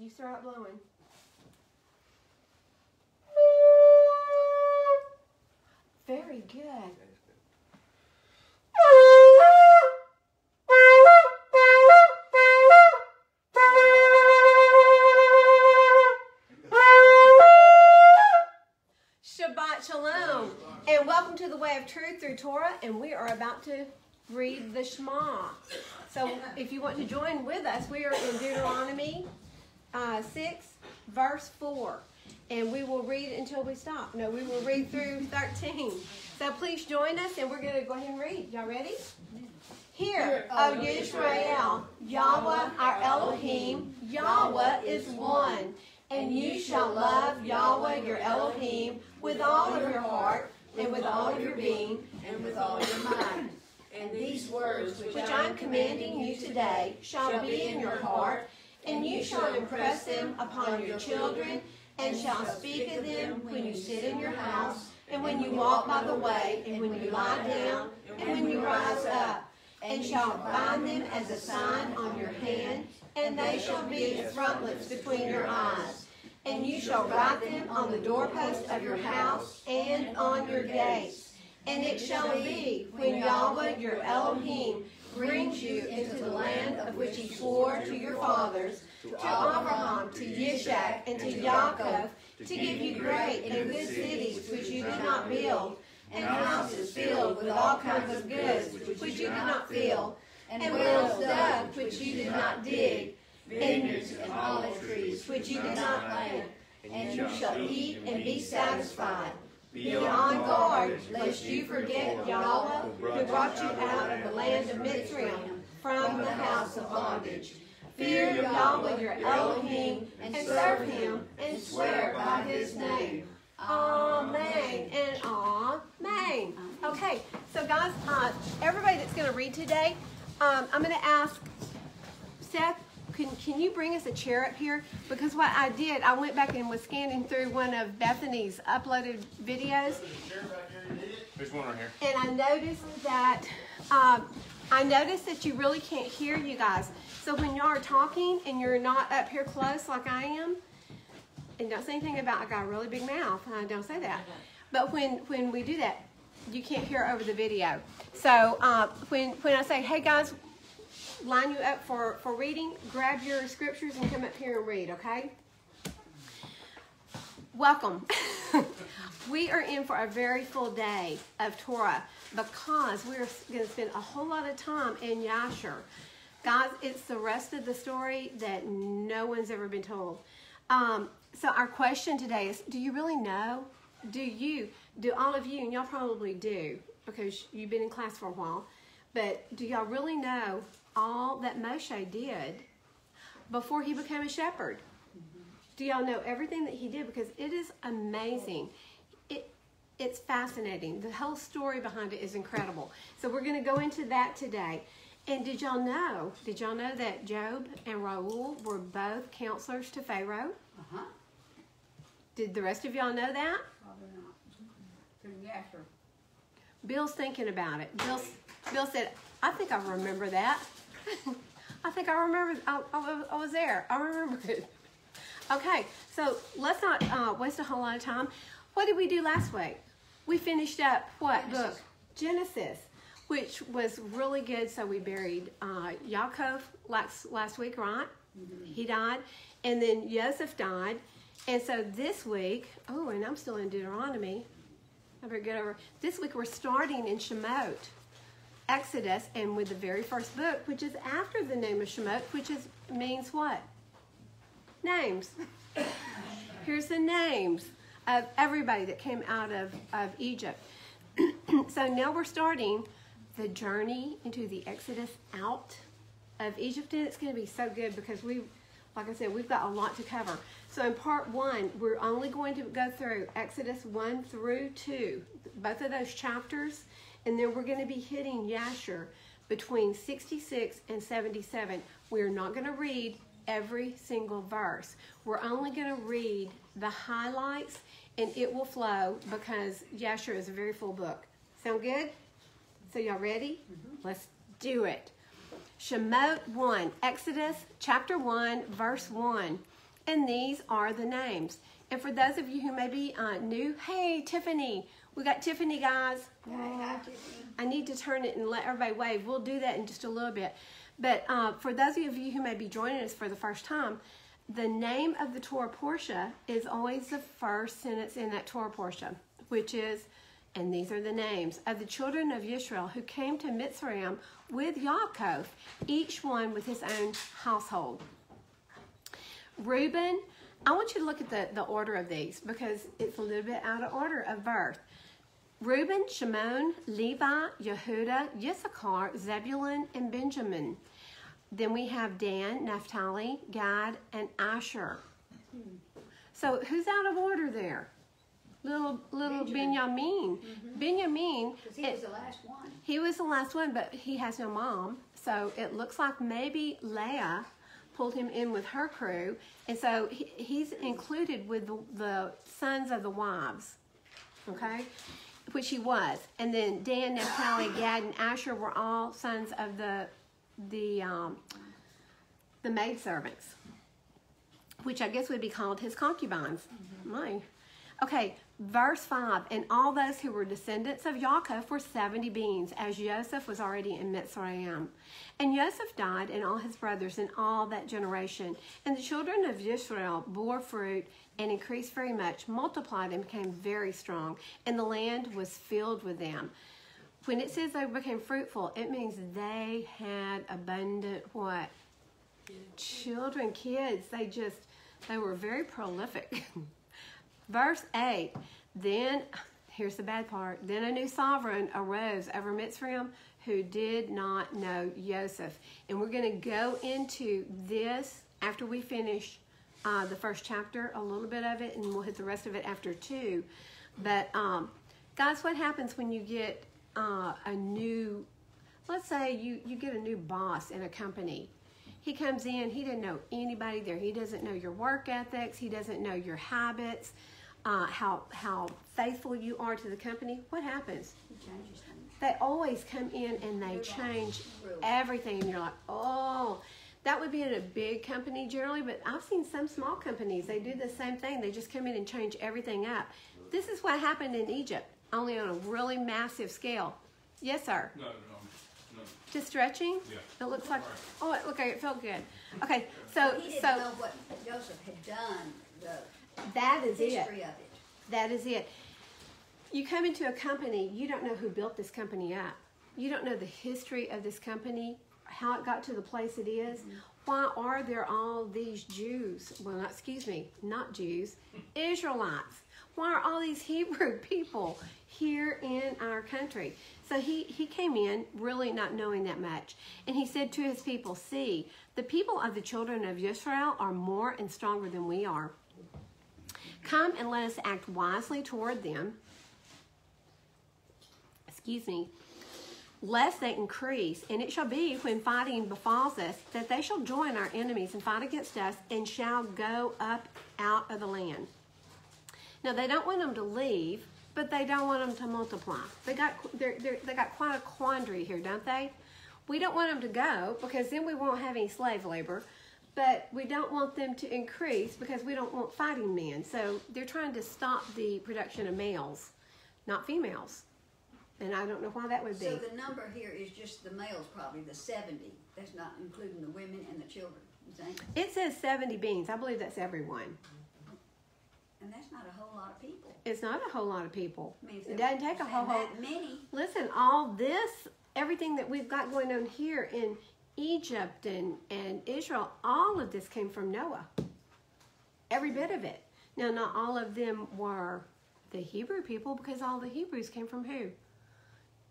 You start blowing. Very good. Shabbat Shalom, and welcome to the Way of Truth through Torah, and we are about to read the Shem'ot. So if you want to join with us, we are in Deuteronomy 6, verse 4, and we will read until we stop. No, we will read through 13. So please join us, and we're going to go ahead and read. Y'all ready? Hear, O Yisrael, Yahweh our Elohim, Yahweh is one. And you shall love Yahweh your Elohim with all of your heart, and with all of your being, and with all your mind. And these words which I am commanding you today shall be in your heart, and you shall impress them upon your children, and shall speak of them when you sit in your house, and when you walk by the way, and when you lie down, and when you rise up, and shall bind them as a sign on your hand, and they shall be as frontlets between your eyes. And you shall write them on the doorpost of your house and on your gates. And it shall be, when Yahweh your Elohim brings you into the land of which he swore to your fathers, to Abraham, to Yishak, and to Yaakov, to give you great and good cities which you did not build, and houses filled with all kinds of goods which you did not fill, and wells dug which you did not dig, vineyards and olive trees which you did not plant, and you shall eat and be satisfied. Be on guard, lest you forget Yahweh, who brought you out of the land of Mitzrayim, from the house of bondage. Fear Yahweh your Elohim, and serve him, and swear by his name. Amen and amen. Okay, so guys, everybody that's going to read today, I'm going to ask Seth, can you bring us a chair up here? Because what I did, I went back and was scanning through one of Bethany's uploaded videos. There's one right here. And I noticed that you really can't hear you guys. So when y'all are talking and you're not up here close like I am, and don't say anything about I got a really big mouth. Don't say that. But when we do that, you can't hear over the video. So when I say, hey guys, line you up for reading, grab your scriptures and come up here and read, okay? Welcome. We are in for a very full day of Torah because we're going to spend a whole lot of time in Yasher. Guys, it's the rest of the story that no one's ever been told. So our question today is, do you really know? Do all of you, and y'all probably do because you've been in class for a while, but do y'all really know all that Mosheh did before he became a shepherd? Do y'all know everything that he did? Because it is amazing. It's fascinating. The whole story behind it is incredible. So we're going to go into that today. And did y'all know that Job and Reuel were both counselors to Pharaoh? Uh-huh. Did the rest of y'all know that? Probably not. Through Yasher. Bill's thinking about it. Bill said, I think I remember that. I think I remember, I was there. I remember it. Okay, so let's not waste a whole lot of time. What did we do last week? We finished up what book? Genesis, which was really good. So we buried Yaakov last week, right? Mm-hmm. He died. And then Joseph died. And so this week, and I'm still in Deuteronomy. I better get over. This week we're starting in Shem'ot, Exodus, and with the very first book, which is after the name of Shem'ot, which means what? Names. Here's the names of everybody that came out of Egypt. So now we're starting the journey into the Exodus out of Egypt, and it's going to be so good because like I said, we've got a lot to cover. So in part 1, we're only going to go through Exodus 1 through 2, both of those chapters, and then we're going to be hitting Yasher between 66 and 77. We're not going to read every single verse. We're only going to read the highlights, and it will flow because Yasher is a very full book. Sound good? So y'all ready? Mm-hmm. Let's do it. Shem'ot 1, Exodus chapter 1, verse 1. And these are the names. And for those of you who may be new, hey, Tiffany. We got Tiffany, guys. Hi, Tiffany. I need to turn it and let everybody wave. We'll do that in just a little bit. But for those of you who may be joining us for the first time, the name of the Torah portion is always the first sentence in that Torah portion, which is, and these are the names of the children of Israel who came to Mitzrayim with Yaakov, each one with his own household. Reuben, I want you to look at the order of these because it's a little bit out of order of birth. Reuben, Shimon, Levi, Yehuda, Issachar, Zebulun, and Benjamin. Then we have Dan, Naphtali, Gad, and Asher. So who's out of order there? Little Benjamin. Benjamin. Because he was the last one. He was the last one, but he has no mom. So it looks like maybe Leah pulled him in with her crew. And so he's included with the sons of the wives. Okay? Which he was. And then Dan, Naphtali, Gad, and Asher were all sons of the maidservants, which I guess would be called his concubines. Okay, verse 5. And all those who were descendants of Yaakov were 70 beings, as Joseph was already in Mitzrayim. And Joseph died, and all his brothers, and all that generation. And the children of Israel bore fruit and increased very much, multiplied and became very strong, and the land was filled with them. When it says they became fruitful, it means they had abundant what? Children, kids. They were very prolific. Verse 8, then, here's the bad part, then a new sovereign arose over Mitzrayim who did not know Joseph. And we're going to go into this after we finish the first chapter, a little bit of it, and we'll hit the rest of it after 2. But, guys, what happens when you get a new, let's say you get a new boss in a company. He comes in, he doesn't know anybody there. He doesn't know your work ethics. He doesn't know your habits, how faithful you are to the company. What happens? They always come in and they change everything. And you're like, oh, that would be in a big company generally, but I've seen some small companies. They do the same thing. They just come in and change everything up. This is what happened in Egypt, only on a really massive scale. Yes, sir? No. Just stretching? Yeah. It looks like, oh, it felt good. Okay, so He didn't know what Joseph had done, that is history of it. That is it. You come into a company, you don't know who built this company up. You don't know the history of this company, how it got to the place it is. Why are there all these Jews? Well, not Jews, Israelites. Why are all these Hebrew people here in our country? So he came in really not knowing that much. And he said to his people, see, the people of the children of Israel are more and stronger than we are. Come and let us act wisely toward them. Lest they increase. And it shall be when fighting befalls us that they shall join our enemies and fight against us and shall go up out of the land. Now, they don't want them to leave, but they don't want them to multiply. They got quite a quandary here, don't they? We don't want them to go because then we won't have any slave labor, but we don't want them to increase because we don't want fighting men. So they're trying to stop the production of males, not females. And I don't know why that would be. So the number here is just the males, probably the 70. That's not including the women and the children, you think? It says 70 beings. I believe that's everyone. And that's not a whole lot of people. It's not a whole lot of people. I mean, It doesn't take a whole that many. Listen, all this, everything that we've got going on here in Egypt and Israel, all of this came from Noah. Every bit of it. Now, not all of them were the Hebrew people because all the Hebrews came from who?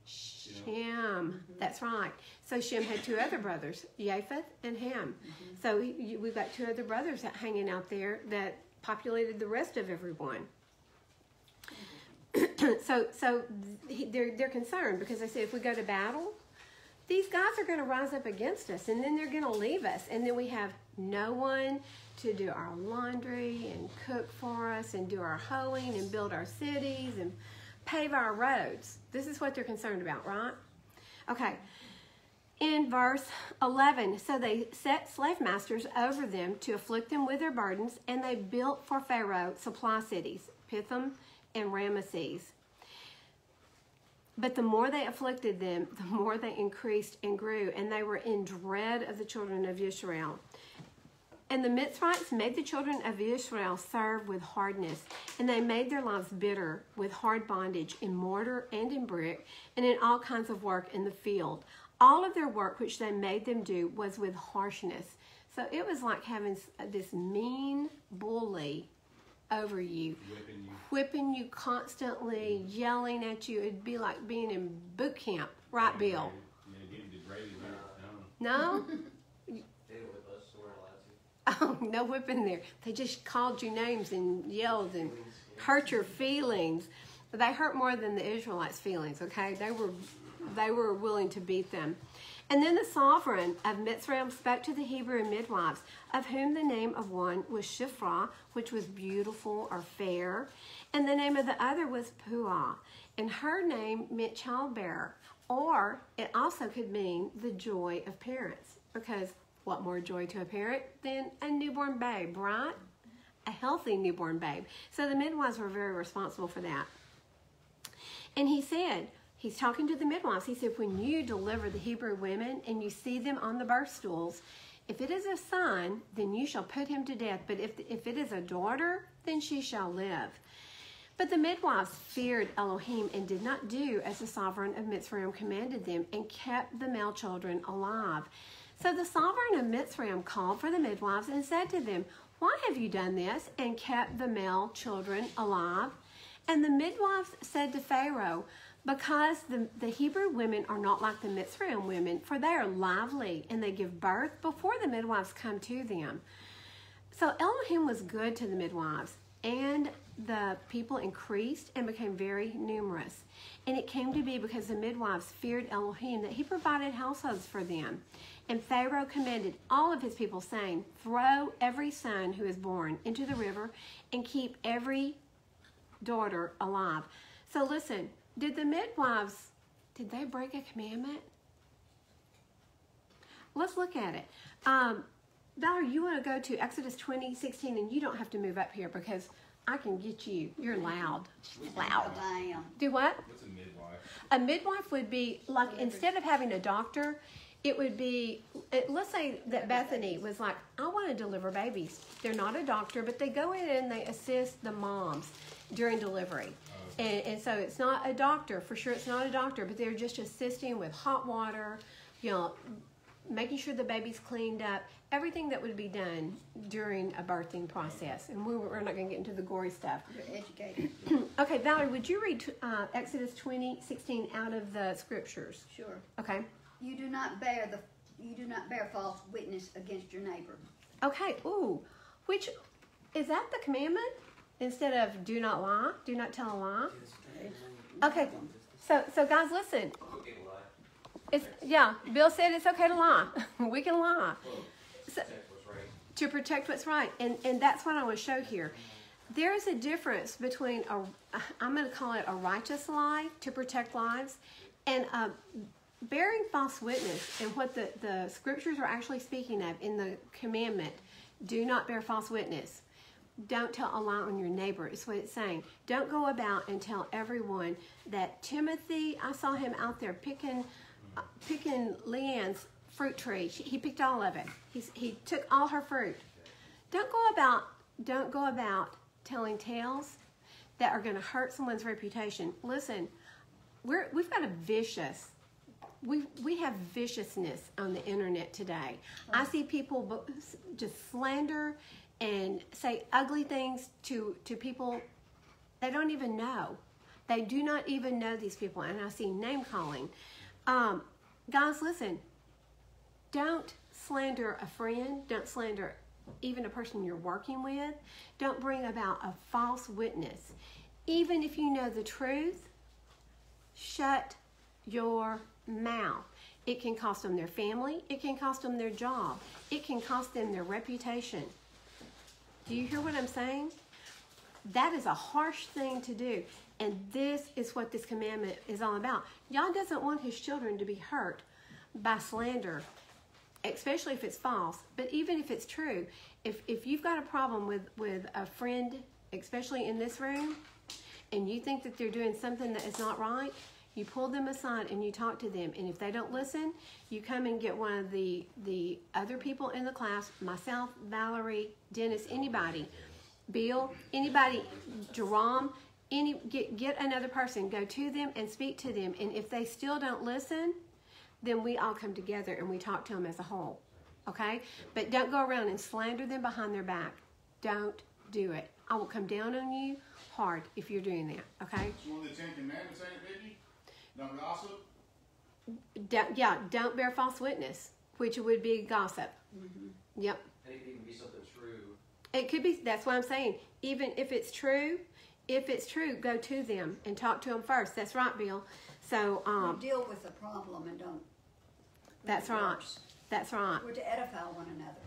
Shem. That's right. So Shem had 2 other brothers, Japheth and Ham. So we've got 2 other brothers hanging out there that populated the rest of everyone. So they're concerned because they say if we go to battle, these guys are going to rise up against us and then they're going to leave us. And then we have no one to do our laundry and cook for us and do our hoeing and build our cities and pave our roads. This is what they're concerned about, right? Okay. In verse 11, so they set slave masters over them to afflict them with their burdens, and they built for Pharaoh supply cities, Pithom and Ramesses. But the more they afflicted them, the more they increased and grew, and they were in dread of the children of Israel. And the Mitzrites made the children of Israel serve with hardness, and they made their lives bitter with hard bondage in mortar and in brick, and in all kinds of work in the field. All of their work which they made them do was with harshness. So it was like having this mean bully over you, whipping you constantly, yelling at you. It'd be like being in boot camp, right, Bill? No? Oh, no whipping there. They just called you names and yelled and hurt your feelings. They hurt more than the Israelites' feelings, okay? They were willing to beat them. And then the sovereign of Mitzrayim spoke to the Hebrew midwives, of whom the name of one was Shiphrah, which was beautiful or fair, and the name of the other was Puah. And her name meant childbearer, or it also could mean the joy of parents, because what more joy to a parent than a newborn babe, right? A healthy newborn babe. So the midwives were very responsible for that. And he said, he's talking to the midwives. He said, when you deliver the Hebrew women and you see them on the birth stools, if it is a son, then you shall put him to death. But if it is a daughter, then she shall live. But the midwives feared Elohim and did not do as the sovereign of Mitzrayim commanded them, and kept the male children alive. So the sovereign of Mitzrayim called for the midwives and said to them, why have you done this and kept the male children alive? And the midwives said to Pharaoh, because the Hebrew women are not like the Mitzrayim women, for they are lively, and they give birth before the midwives come to them. So Elohim was good to the midwives, and the people increased and became very numerous. And it came to be because the midwives feared Elohim that he provided households for them. And Pharaoh commanded all of his people, saying, throw every son who is born into the river, and keep every daughter alive. So listen, did the midwives, did they break a commandment? Let's look at it. Valerie, you want to go to Exodus 20:16, and you don't have to move up here because I can get you. You're loud. Loud. I am. Do what? What's a midwife? A midwife would be like, instead of having a doctor, it would be, let's say that Bethany was like, I want to deliver babies. They're not a doctor, but they go in and they assist the moms during delivery. And so it's not a doctor, for sure it's not a doctor, but they're just assisting with hot water, you know, making sure the baby's cleaned up, everything that would be done during a birthing process. And we're not going to get into the gory stuff. You're educated. Okay, Valerie, would you read Exodus 20:16 out of the scriptures? Sure. Okay. You do not bear false witness against your neighbor. Okay. Ooh, which is that the commandment instead of do not lie, do not tell a lie? Okay. So guys, listen. Bill said it's okay to lie. We can lie. So, to protect what's right. And that's what I want to show here. There is a difference between I'm going to call it a righteous lie to protect lives, and bearing false witness. And what the scriptures are actually speaking of in the commandment, do not bear false witness. Don't tell a lie on your neighbor, is what it's saying. Don't go about and tell everyone that Timothy, I saw him out there picking Leanne's fruit tree. He picked all of it. He took all her fruit. Don't go about telling tales that are going to hurt someone's reputation. Listen, we've got a vicious. We have viciousness on the internet today. I see people just slander and say ugly things to people they don't even know. They do not even know these people, and I see name calling. Guys, listen. Don't slander a friend. Don't slander even a person you're working with. Don't bring about a false witness. Even if you know the truth, shut your mouth. It can cost them their family. It can cost them their job. It can cost them their reputation. Do you hear what I'm saying? That is a harsh thing to do. And this is what this commandment is all about. God doesn't want his children to be hurt by slander, especially if it's false. But even if it's true, if you've got a problem with a friend, especially in this room, and you think that they're doing something that is not right, you pull them aside and you talk to them. And if they don't listen, you come and get one of the other people in the class, myself, Valerie, Dennis, anybody, Bill, anybody, Jerome, get another person, go to them and speak to them. And if they still don't listen, then we all come together and we talk to them as a whole, okay? But don't go around and slander them behind their back. Don't do it. I will come down on you hard if you're doing that, okay? It's one of the 10 Commandments, ain't it, Vicky? Don't gossip? Don't bear false witness, which would be gossip. Mm-hmm. Yep. And it can even be something true. It could be, that's what I'm saying. Even if it's true, go to them and talk to them first. That's right, Bill. So, We deal with the problem and don't. that's right. That's right. We're to edify one another.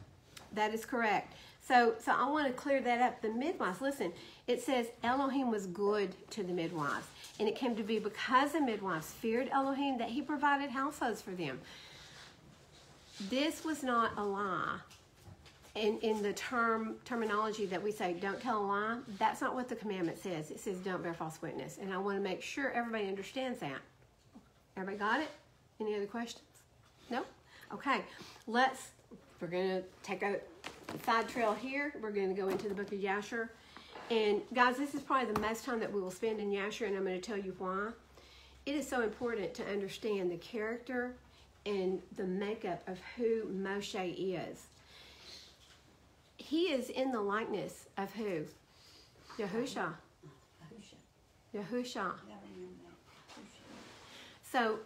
That is correct. So I want to clear that up. The midwives, listen, it says Elohim was good to the midwives. And it came to be because the midwives feared Elohim that he provided households for them. This was not a lie. In the terminology that we say, don't tell a lie, that's not what the commandment says. It says don't bear false witness. And I want to make sure everybody understands that. Everybody got it? Any other questions? No? Okay. We're going to take a side trail here. We're going to go into the Book of Yasher. And guys, this is probably the most time that we will spend in Yasher, and I'm going to tell you why. It is so important to understand the character and the makeup of who Mosheh is. He is in the likeness of who? Yahusha. Yahusha. Yeah, I remember that. So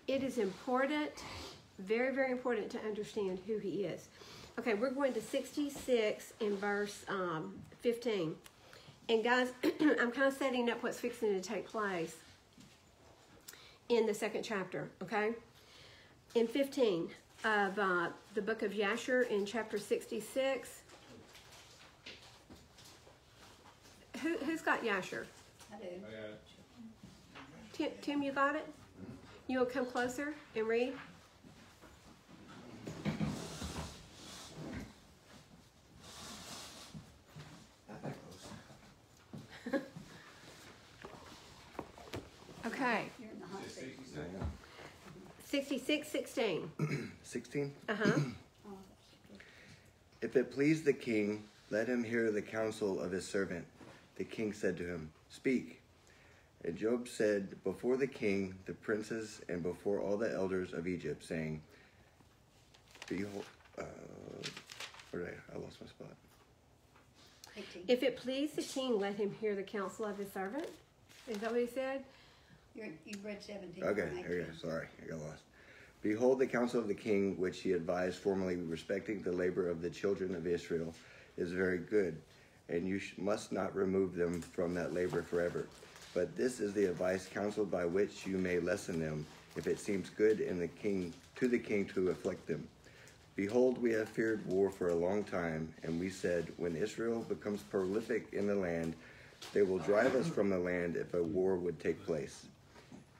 it is important, very, very important to understand who he is. Okay, we're going to 66 in verse 15. And guys, I'm kind of setting up what's fixing to take place in the second chapter, okay? In 15 of the Book of Yasher in chapter 66. Who's got Yasher? I do. Tim, you got it? You will come closer and read? Not that close. Okay. You're in the hot seat. 66, 16. 16. Uh-huh. Oh, that's good. If it please the king, let him hear the counsel of his servant. The king said to him, Speak. And Job said before the king, the princes, and before all the elders of Egypt, saying, Behold, I lost my spot. 18. If it please the king, let him hear the counsel of his servant. Is that what he said? You read 17. Okay, and 19. here we go. Sorry, I got lost. Behold, the counsel of the king, which he advised formerly respecting the labor of the children of Israel, is very good, and you must not remove them from that labor forever. But this is the advice counseled by which you may lessen them, if it seems good in the king to afflict them. Behold, we have feared war for a long time, and we said, when Israel becomes prolific in the land, they will drive us from the land if a war would take place.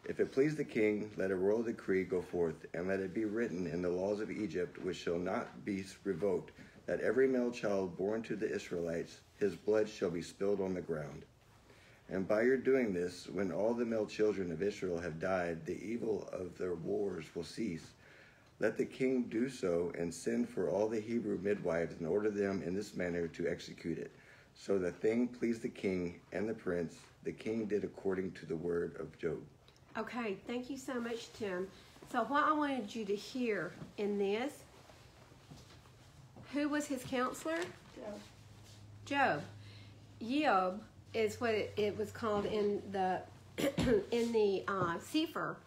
If it please the king, let a royal decree go forth, and let it be written in the laws of Egypt, which shall not be revoked, that every male child born to the Israelites, his blood shall be spilled on the ground. And by your doing this, when all the male children of Israel have died, the evil of their wars will cease. Let the king do so, and send for all the Hebrew midwives, and order them in this manner to execute it. So the thing pleased the king and the prince. The king did according to the word of Job. Okay, thank you so much, Tim. So what I wanted you to hear in this, who was his counselor? Job. Job is what it was called in the in the Sefer.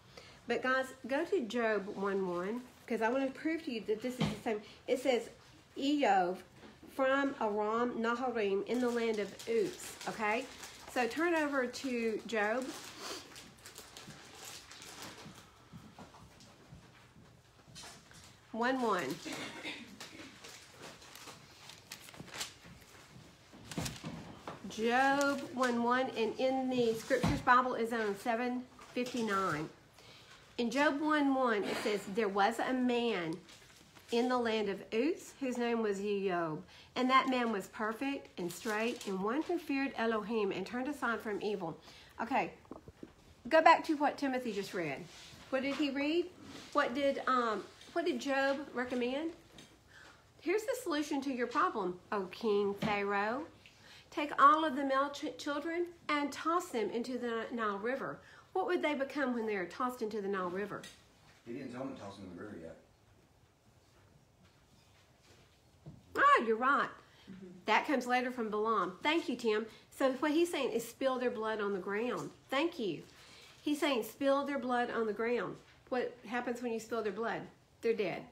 But guys, go to Job 1:1, because I want to prove to you that this is the same. It says, Job from Aram Naharim in the land of Uz. Okay, so turn over to Job. Job 1:1, and in the Scriptures Bible is on 759. In Job 1:1, it says, there was a man in the land of Uz, whose name was Job. And that man was perfect and straight, and one who feared Elohim and turned aside from evil. Okay, go back to what Timothy just read. What did he read? What did Job recommend? Here's the solution to your problem, O King Pharaoh. Take all of the male children and toss them into the Nile River. What would they become when they are tossed into the Nile River? He didn't tell him to toss him in the river yet. Ah, you're right. That comes later from Balaam. Thank you, Tim. So what he's saying is spill their blood on the ground. Thank you. He's saying spill their blood on the ground. What happens when you spill their blood? They're dead.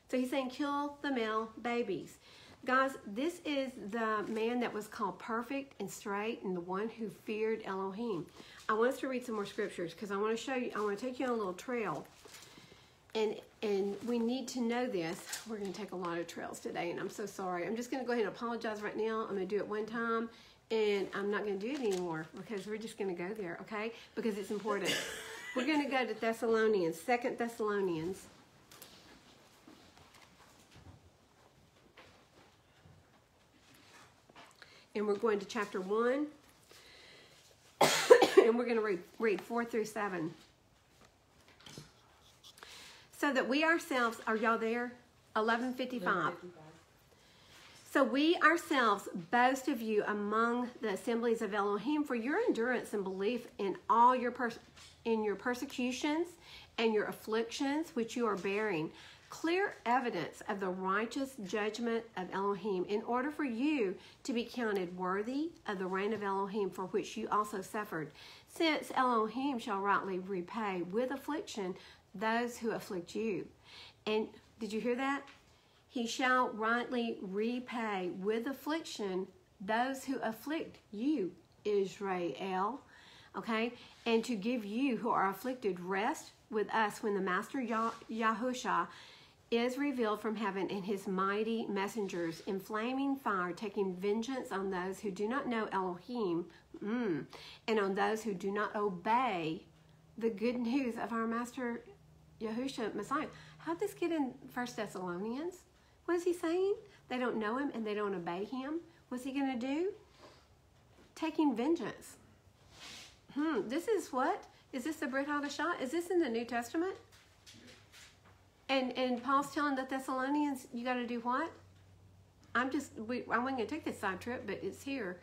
So he's saying kill the male babies. Guys, this is the man that was called perfect and straight and the one who feared Elohim. I want us to read some more scriptures because I want to show you, I want to take you on a little trail. And we need to know this. We're going to take a lot of trails today, and I'm so sorry. I'm just going to go ahead and apologize right now. I'm going to do it one time, and I'm not going to do it anymore because we're just going to go there, okay? Because it's important. We're going to go to Thessalonians, 2 Thessalonians. And we're going to chapter 1. And we're going to read 4 through 7. So that we ourselves, are y'all there? 11:55. So we ourselves boast of you among the assemblies of Elohim for your endurance and belief in all your persecutions and your afflictions which you are bearing. Clear evidence of the righteous judgment of Elohim in order for you to be counted worthy of the reign of Elohim for which you also suffered. Since Elohim shall rightly repay with affliction those who afflict you. And did you hear that? He shall rightly repay with affliction those who afflict you, Israel. Okay? And to give you who are afflicted rest with us when the Master Yahushua is revealed from heaven and his mighty messengers in flaming fire, taking vengeance on those who do not know Elohim, and on those who do not obey the good news of our Master Yahushua Messiah. How'd this get in 1 Thessalonians? What is he saying? They don't know him and they don't obey him. What's he going to do? Taking vengeance. This is what? Is this the Brit Hadashah? Is this in the New Testament? And Paul's telling the Thessalonians, you got to do what? I wasn't going to take this side trip, but it's here.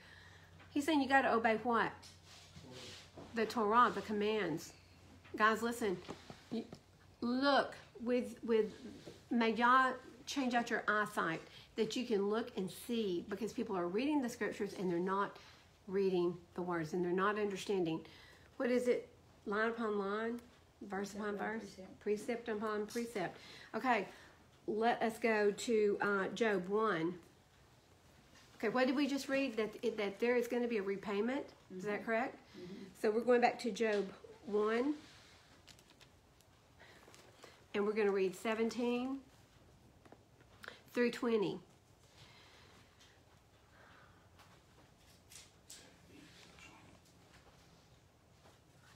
He's saying you got to obey what? The Torah, the commands. Guys, listen. Look, may Yah change out your eyesight that you can look and see, because people are reading the scriptures and they're not reading the words and they're not understanding. What is it? Line upon line, verse upon verse, precept upon precept. Okay, let us go to Job 1. Okay, what did we just read? That there is going to be a repayment. Is that correct? So we're going back to Job 1. And we're going to read 17 through 20.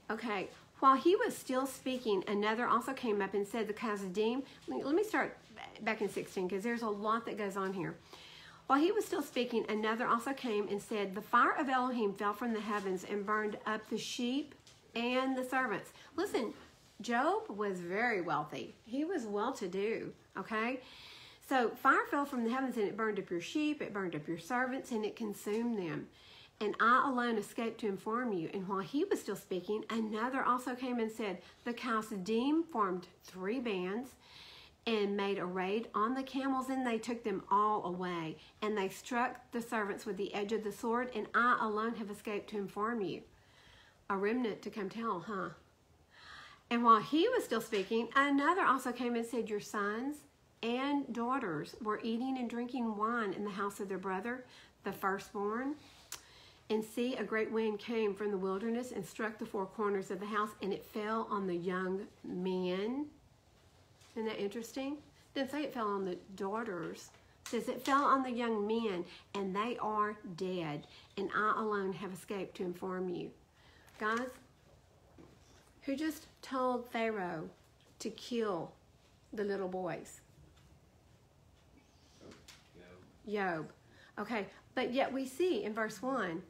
Okay. While he was still speaking, another also came up and said, the Chassidim. Let me start back in 16 because there's a lot that goes on here. While he was still speaking, another also came and said, the fire of Elohim fell from the heavens and burned up the sheep and the servants. Listen. Job was very wealthy. He was well-to-do, okay? So fire fell from the heavens and it burned up your sheep, it burned up your servants, and it consumed them. And I alone escaped to inform you. And while he was still speaking, another also came and said, the Chassidim formed 3 bands and made a raid on the camels, and they took them all away. And they struck the servants with the edge of the sword, and I alone have escaped to inform you. A remnant to come tell, huh? And while he was still speaking, another also came and said, your sons and daughters were eating and drinking wine in the house of their brother, the firstborn. And see, a great wind came from the wilderness and struck the 4 corners of the house, and it fell on the young men. Isn't that interesting? It didn't say it fell on the daughters. It says it fell on the young men, and they are dead. And I alone have escaped to inform you. Guys, who just told Pharaoh to kill the little boys? Job. Okay, but yet we see in verse 1,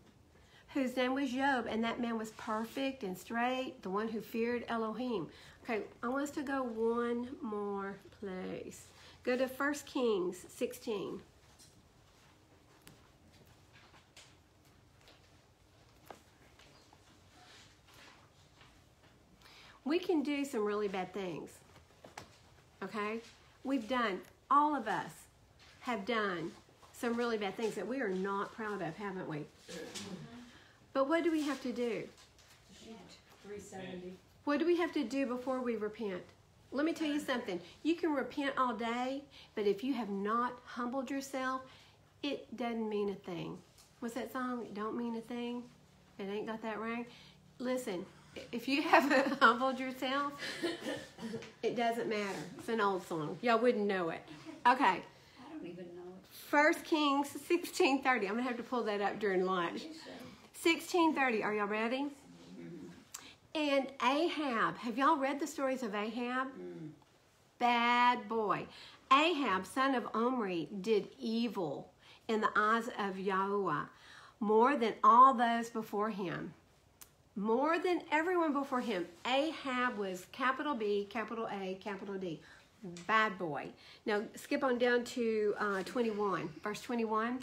whose name was Job, and that man was perfect and straight, the one who feared Elohim. Okay, I want us to go one more place. Go to 1 Kings 16. We can do some really bad things, okay? We've done, all of us have done some really bad things that we are not proud of, haven't we? But what do we have to do? 370. What do we have to do before we repent? Let me tell you something. You can repent all day, but if you have not humbled yourself, it doesn't mean a thing. What's that song? It don't mean a thing. It ain't got that ring. Listen, if you haven't humbled yourself, it doesn't matter. It's an old song. Y'all wouldn't know it. Okay. I don't even know it. 1 Kings 16:30. I'm going to have to pull that up during lunch. 16:30. Are y'all ready? And Ahab. Have y'all read the stories of Ahab? Bad boy. Ahab, son of Omri, did evil in the eyes of Yahuwah more than all those before him. More than everyone before him. Ahab was capital B, capital A, capital D. Bad boy. Now, skip on down to 21. Verse 21.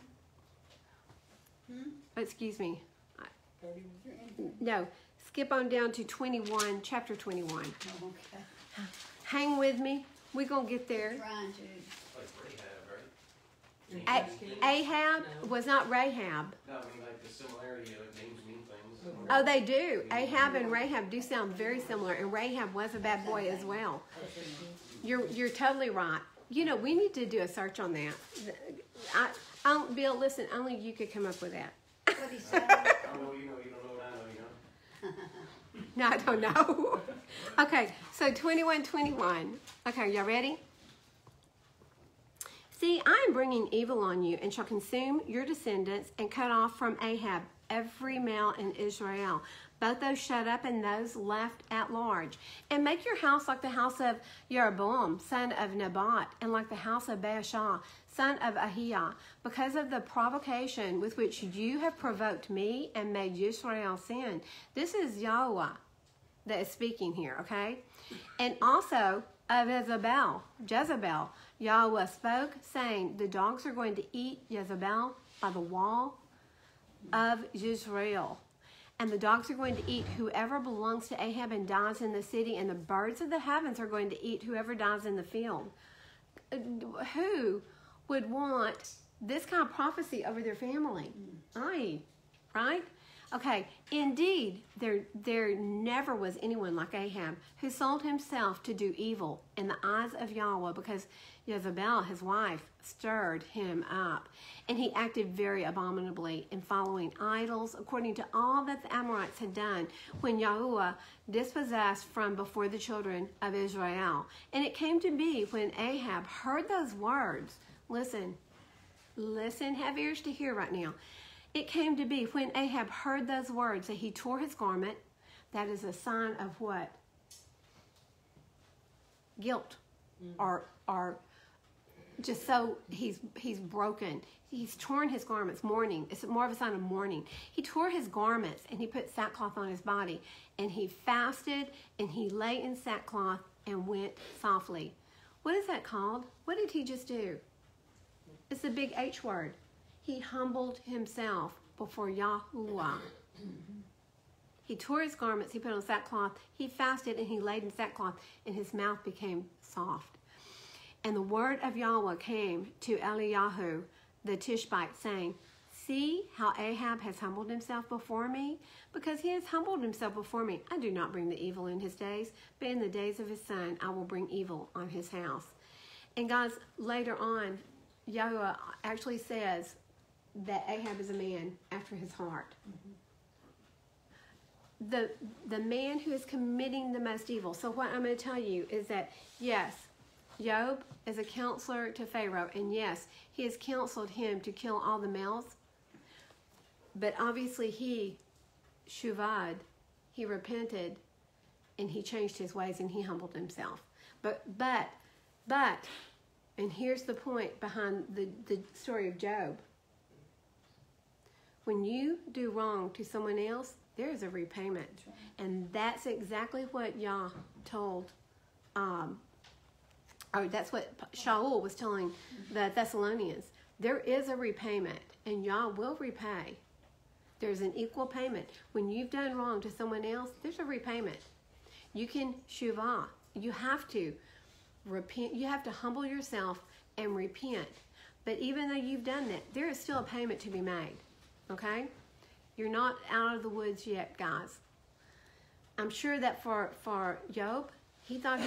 Excuse me. No. Skip on down to 21, chapter 21. Oh, okay. Hang with me. We're going to get there. Trying to. Like Rahab, right? Ahab was not Rahab. No, I mean like the similarity of names mean things. Oh, they do. Ahab and Rahab do sound very similar, and Rahab was a bad boy as well. You're totally right. You know, we need to do a search on that. Bill, listen, only you could come up with that. What he said. I don't know, you know, you don't know what I know, you know. No, I don't know. Okay, so 21:21. Okay, y'all ready? See, I am bringing evil on you and shall consume your descendants and cut off from Ahab every male in Israel, both those shut up and those left at large. And make your house like the house of Jeroboam, son of Nebat, and like the house of Baasha, son of Ahiah, because of the provocation with which you have provoked me and made Israel sin. This is Yahweh that is speaking here, okay? And also of Jezebel, Yahweh spoke, saying, the dogs are going to eat Jezebel by the wall of Israel. And the dogs are going to eat whoever belongs to Ahab and dies in the city, and the birds of the heavens are going to eat whoever dies in the field. Who would want this kind of prophecy over their family? Right? Okay, indeed, there never was anyone like Ahab who sold himself to do evil in the eyes of Yahweh, because Jezebel, his wife, stirred him up. And he acted very abominably in following idols, according to all that the Amorites had done when Yahuwah dispossessed from before the children of Israel. And it came to be when Ahab heard those words, listen, have ears to hear right now. It came to be when Ahab heard those words that he tore his garment. That is a sign of what? Guilt. Or just so he's broken. He's torn his garments, mourning. It's more of a sign of mourning. He tore his garments and he put sackcloth on his body. And he fasted and he lay in sackcloth and went softly. What is that called? What did he just do? It's the big H word. He humbled himself before Yahuwah. He tore his garments, he put on sackcloth, he fasted, and he laid in sackcloth, and his mouth became soft. And the word of Yahweh came to Eliyahu the Tishbite, saying, see how Ahab has humbled himself before me? Because he has humbled himself before me. I do not bring the evil in his days, but in the days of his son I will bring evil on his house. And guys, later on, Yahweh actually says that Ahab is a man after his heart. The man who is committing the most evil. So what I'm going to tell you is that, yes, Job is a counselor to Pharaoh, and yes, he has counseled him to kill all the males, but obviously he repented, and he changed his ways, and he humbled himself. But, and here's the point behind the story of Job. When you do wrong to someone else, there is a repayment. And that's exactly what Yah told, or that's what Shaul was telling the Thessalonians. There is a repayment, and Yah will repay. There's an equal payment. When you've done wrong to someone else, there's a repayment. You can shuvah. You have to repent. You have to humble yourself and repent. But even though you've done that, there is still a payment to be made. Okay? You're not out of the woods yet, guys. I'm sure that for Job, he thought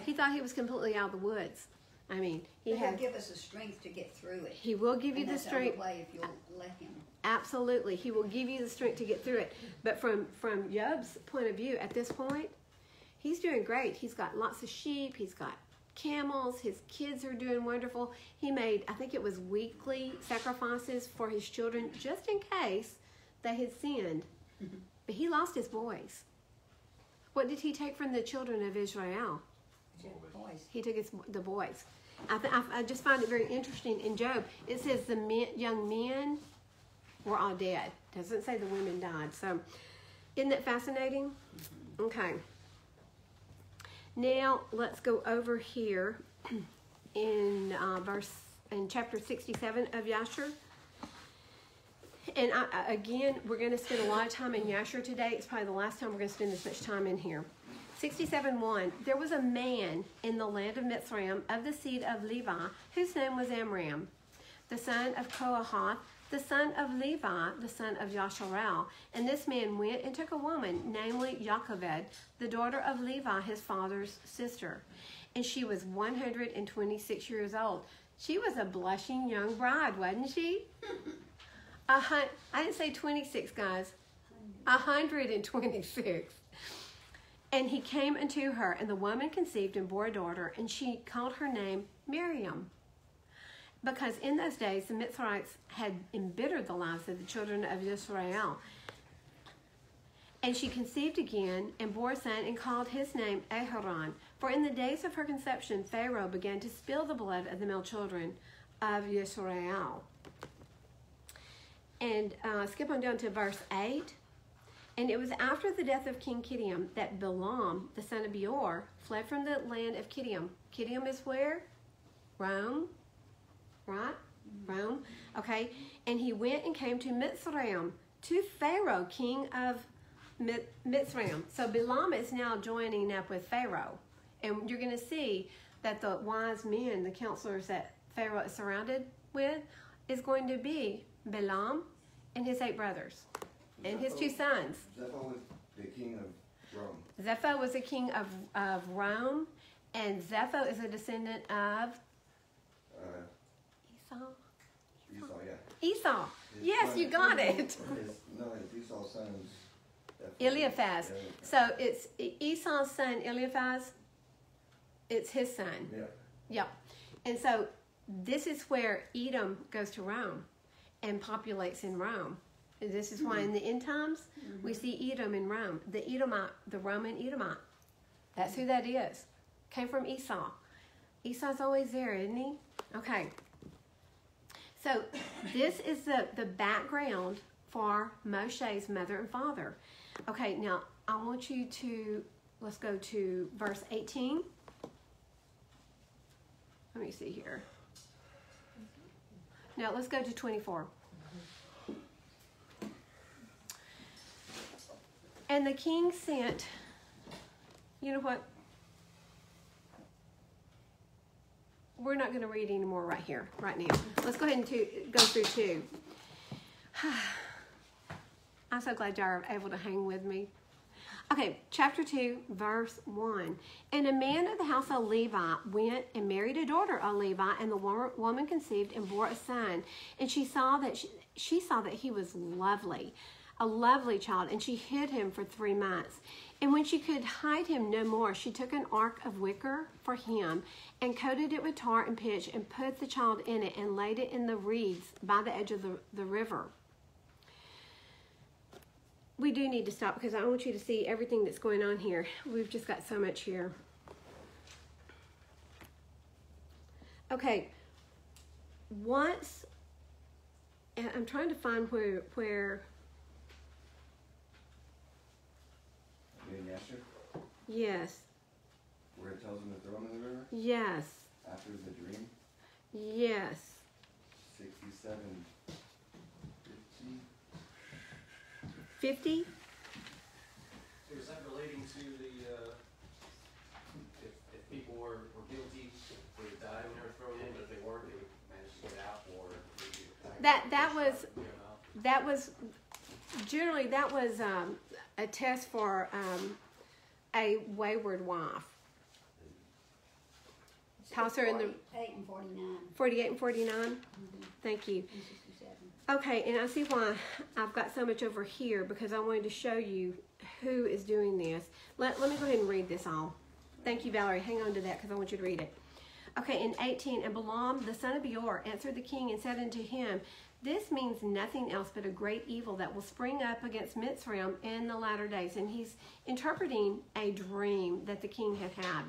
he was completely out of the woods. I mean, He'll give us the strength to get through it. He will give you the That's strength. the only way if you'll let him. Absolutely, he will give you the strength to get through it. But from Job's point of view, at this point, he's doing great. He's got lots of sheep. He's got camels. His kids are doing wonderful. He made, I think it was weekly sacrifices for his children, just in case they had sinned. But he lost his boys. What did he take from the children of Israel? Boys. He took the boys. I just find it very interesting. In Job, it says the young men were all dead. It doesn't say the women died. So, isn't that fascinating? Okay. Now let's go over here in chapter 67 of Yasher. And again, we're going to spend a lot of time in Yasher today. It's probably the last time we're going to spend this much time in here. 67:1. There was a man in the land of Mitzrayim of the seed of Levi, whose name was Amram, the son of Kohath, the son of Levi, the son of Yasharel. And this man went and took a woman, namely Jochebed, the daughter of Levi, his father's sister. And she was 126 years old. She was a blushing young bride, wasn't she? I didn't say 26, guys. 126. And he came unto her, and the woman conceived and bore a daughter, and she called her name Miriam. Because in those days, the Mitzrayites had embittered the lives of the children of Israel. And she conceived again, and bore a son, and called his name Aharon. For in the days of her conception, Pharaoh began to spill the blood of the male children of Israel. And skip on down to verse 8. And it was after the death of King Kidam that Balaam, the son of Beor, fled from the land of Kidam. Kidam is where? Rome. Right? Rome. Okay. And he went and came to Mitzrayim, to Pharaoh, king of Mitzrayim. So Balaam is now joining up with Pharaoh. And you're going to see that the wise men, the counselors that Pharaoh is surrounded with, is going to be Balaam and his 8 brothers. And his 2 sons. Zepho was the king of Rome. Zepho was a king of Rome, and Zepho is a descendant of Esau. Esau, yeah. Esau. Yes, you got it. It's Esau's sons. Eliphaz. So it's Esau's son Eliphaz. It's his son. Yeah. Yep. And so this is where Edom goes to Rome and populates in Rome. This is why in the end times, we see Edom in Rome. The Edomite, the Roman Edomite. That's who that is. Came from Esau. Esau's always there, isn't he? Okay. So this is the background for Moshe's mother and father. Okay, now I want you to, let's go to verse 18. Let me see here. Now let's go to 24. And the king sent, you know what? We're not going to read anymore right here, right now. Let's go ahead and go through 2. I'm so glad y'all are able to hang with me. Okay, chapter 2, verse 1. And a man of the house of Levi went and married a daughter of Levi, and the woman conceived and bore a son. And she saw that he was lovely, a lovely child, and she hid him for 3 months. And when she could hide him no more, she took an ark of wicker for him and coated it with tar and pitch and put the child in it and laid it in the reeds by the edge of the river. We do need to stop because I want you to see everything that's going on here. We've just got so much here. Okay. Once, and I'm trying to find where. In Yasher, Yes. where it tells him to throw him in the river Yes. after the dream. Yes. 67, 50. 50? Is that relating to the, if people were guilty, they would die when they were thrown in, but if they weren't, they would manage to get out, or That was generally that was a test for a wayward wife. Toss her in the 48 and 49. 48 and 49. Mm-hmm. Thank you. And 67. Okay, and I see why I've got so much over here, because I wanted to show you who is doing this. Let me go ahead and read this all. Thank you, Valerie. Hang on to that because I want you to read it. Okay, in 18, and Balaam, the son of Beor, answered the king and said unto him, this means nothing else but a great evil that will spring up against Mitzrayim in the latter days. And he's interpreting a dream that the king had had.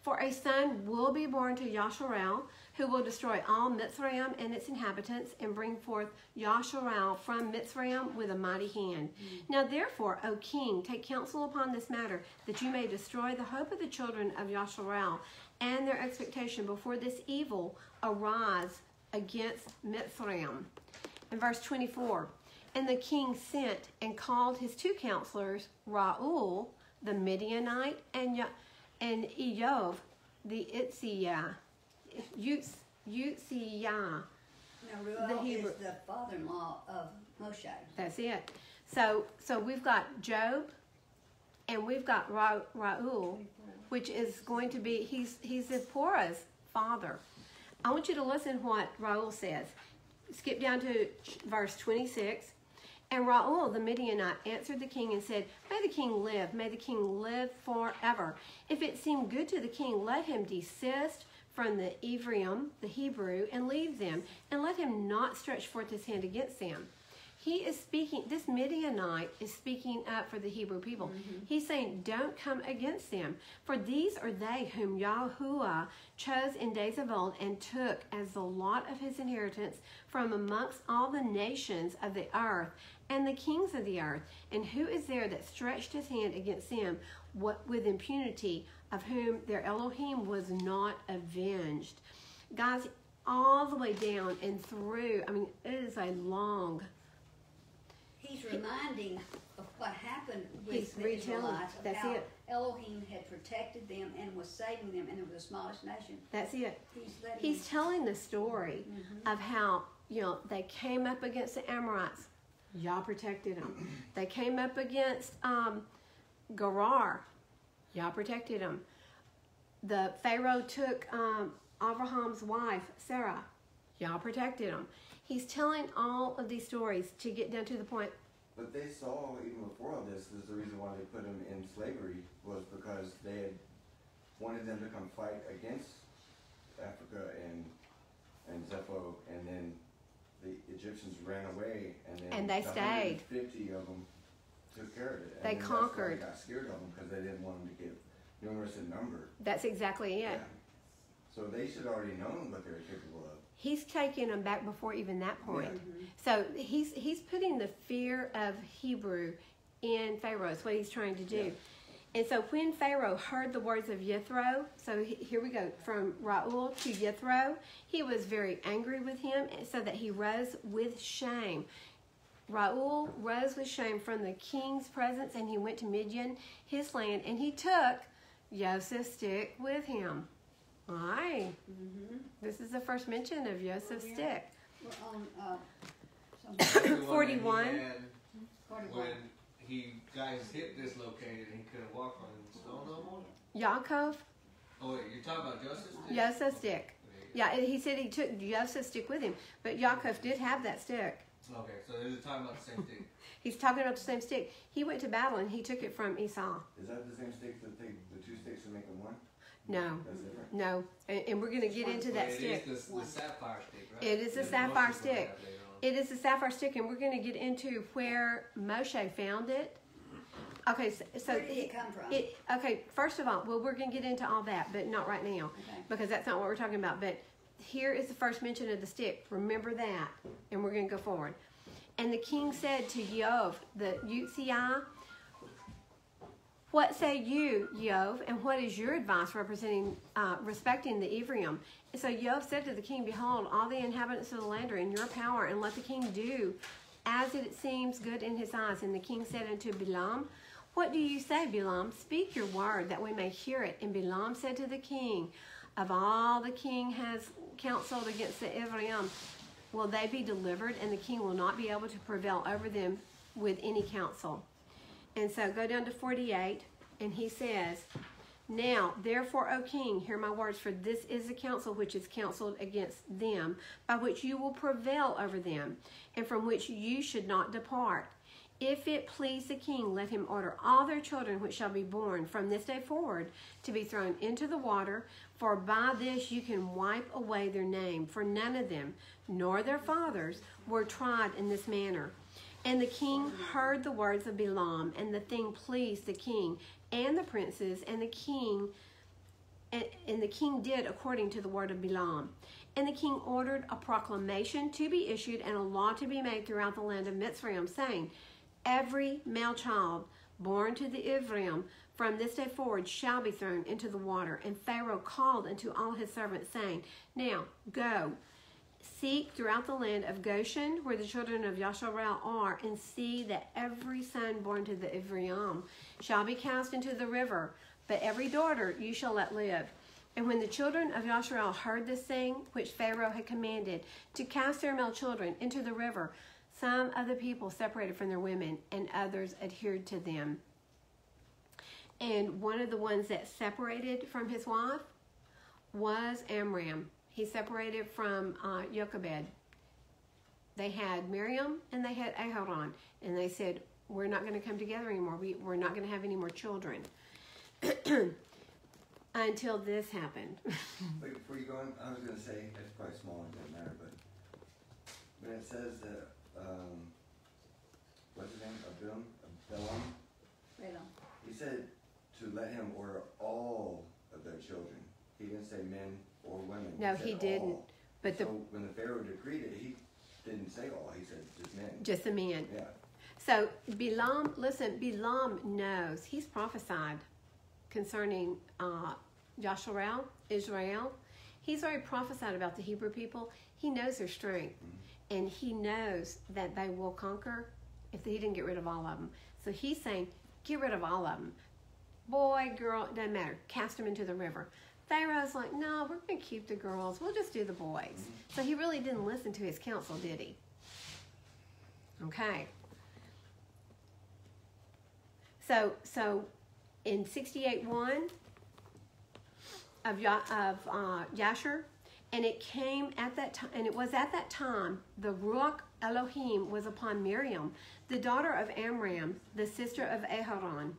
For a son will be born to Yasher, who will destroy all Mitzrayim and its inhabitants, and bring forth Yasher from Mitzrayim with a mighty hand. Now therefore, O king, take counsel upon this matter, that you may destroy the hope of the children of Yasher and their expectation before this evil arise against Mitzrayim. In verse 24, and the king sent and called his two counselors, Reuel the Midianite and Eov the Itziyah. Now, Reuel The Hebrew. is the father-in-law of Mosheh. That's it. So we've got Job, and we've got Reuel, which is going to be he's Zipporah's father. I want you to listen to what Reuel says. Skip down to verse 26. And Reuel the Midianite answered the king and said, may the king live, may the king live forever. If it seem good to the king, let him desist from the Ephraim, the Hebrew, and leave them, and let him not stretch forth his hand against them. He is speaking, this Midianite is speaking up for the Hebrew people. Mm-hmm. He's saying, don't come against them. For these are they whom Yahuwah chose in days of old and took as the lot of his inheritance from amongst all the nations of the earth and the kings of the earth. And who is there that stretched his hand against them with impunity, of whom their Elohim was not avenged? Guys, all the way down and through, I mean, it is a long... He's reminding of what happened with He's the retelling. Israelites, of That's how it. Elohim had protected them and was saving them, and they were the smallest nation. That's it. He's He's telling the story of how, they came up against the Amorites. Yah protected them. They came up against Gerar. Yah protected them. The Pharaoh took Abraham's wife, Sarah. Yah protected them. He's telling all of these stories to get down to the point. But they saw, even before all this, is the reason why they put them in slavery was because they had wanted them to come fight against Africa and Zepho, and then the Egyptians ran away, and they stayed. 50 of them took care of it. And They then conquered. That's why they got scared of them, because they didn't want them to get numerous in number. That's exactly it. Yeah. So they should already known what they were capable of. He's taking them back before even that point. Yeah. So he's putting the fear of Hebrew in Pharaoh. That's what he's trying to do. Yeah. And so when Pharaoh heard the words of Jethro, so here we go, from Reuel to Jethro, he was very angry with him, so that he rose with shame. Reuel rose with shame from the king's presence, and he went to Midian, his land, and he took Joseph's stick with him. All right. Mm-hmm. This is the first mention of Joseph's stick. We're on 41. When he got his hip dislocated and he couldn't walk on stone no more? Yaakov. Oh wait, you're talking about Joseph's stick? Joseph's stick. Yeah, he said he took Joseph's stick with him, but Yaakov did have that stick. Okay, so they're talking about the same stick. He's talking about the same stick. He went to battle and he took it from Esau. Is that the same stick that the two sticks are making one? No. That's different. No, and we're going to get into that stick. It is the sapphire stick, right? It is the sapphire stick. It is the sapphire stick, and we're going to get into where Moshe found it. Okay, so Where did it come from? Okay, first of all, well, we're going to get into all that, but not right now, Okay. because that's not what we're talking about. But here is the first mention of the stick. Remember that, and we're going to go forward. And the king said to Yov, the Utziah, "What say you, Yov, and what is your advice respecting the Ephraim?" And so Yov said to the king, "Behold, all the inhabitants of the land are in your power, and let the king do as it seems good in his eyes." And the king said unto Balaam, "What do you say, Balaam? Speak your word, that we may hear it." And Balaam said to the king, "Of all the king has counseled against the Ephraim, will they be delivered? And the king will not be able to prevail over them with any counsel." And so go down to 48, and he says, "Now, therefore, O king, hear my words, for this is the counsel which is counseled against them, by which you will prevail over them, and from which you should not depart. If it please the king, let him order all their children which shall be born from this day forward to be thrown into the water, for by this you can wipe away their name, for none of them, nor their fathers, were tried in this manner." And the king heard the words of Balaam, and the thing pleased the king and the princes, and the king did according to the word of Balaam. And the king ordered a proclamation to be issued and a law to be made throughout the land of Mitzrayim, saying, "Every male child born to the Ephraim from this day forward shall be thrown into the water." And Pharaoh called unto all his servants, saying, "Now go, seek throughout the land of Goshen, where the children of Yasher are, and see that every son born to the Ephraim shall be cast into the river, but every daughter you shall let live." And when the children of Yasher heard this thing which Pharaoh had commanded, to cast their male children into the river, some of the people separated from their women, and others adhered to them. And one of the ones that separated from his wife was Amram. He separated from Jochebed. They had Miriam and they had Aharon, and they said, "We're not going to come together anymore. We're not going to have any more children." Until this happened. Wait, before you go on, I was going to say, it's probably small, it doesn't matter, but when it says that, what's his name? Balaam? Balaam. He said to let him order all of their children. He didn't say men or women. No, said he didn't. all. But so when the Pharaoh decreed it, he didn't say all. He said just men. just the men. Yeah. So Balaam, listen, Balaam knows. He's prophesied concerning Yasher, Israel. He's already prophesied about the Hebrew people. He knows their strength. Mm-hmm. And he knows that they will conquer if he didn't get rid of all of them. So he's saying, get rid of all of them. Boy, girl, it doesn't matter. Cast them into the river. Pharaoh's like, no, we're going to keep the girls. We'll just do the boys. Mm-hmm. So he really didn't listen to his counsel, did he? Okay. So in 68:1 of Yasher, and it came at that time, and it was at that time the Ruach Elohim was upon Miriam, the daughter of Amram, the sister of Aharon.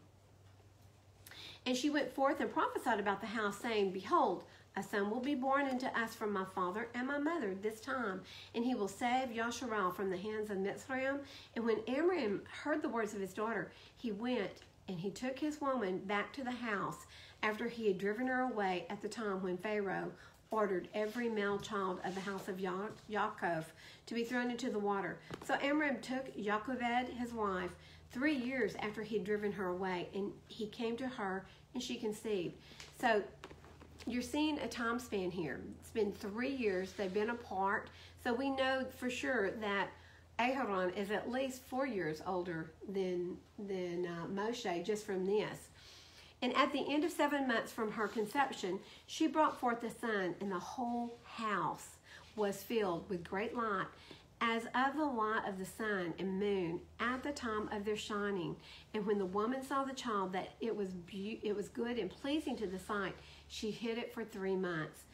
And she went forth and prophesied about the house, saying, "Behold, a son will be born unto us from my father and my mother this time, and he will save Yasher from the hands of Mitzrayim." And when Amram heard the words of his daughter, he went and he took his woman back to the house after he had driven her away at the time when Pharaoh ordered every male child of the house of Yaakov to be thrown into the water. So Amram took Jochebed, his wife, 3 years after he had driven her away, and he came to her and she conceived. So you're seeing a time span here. It's been 3 years. They've been apart. So we know for sure that Aharon is at least 4 years older than Mosheh just from this. And at the end of 7 months from her conception, she brought forth a son, and the whole house was filled with great light, as of the light of the sun and moon at the time of their shining. And when the woman saw the child, that it was good and pleasing to the sight, she hid it for 3 months.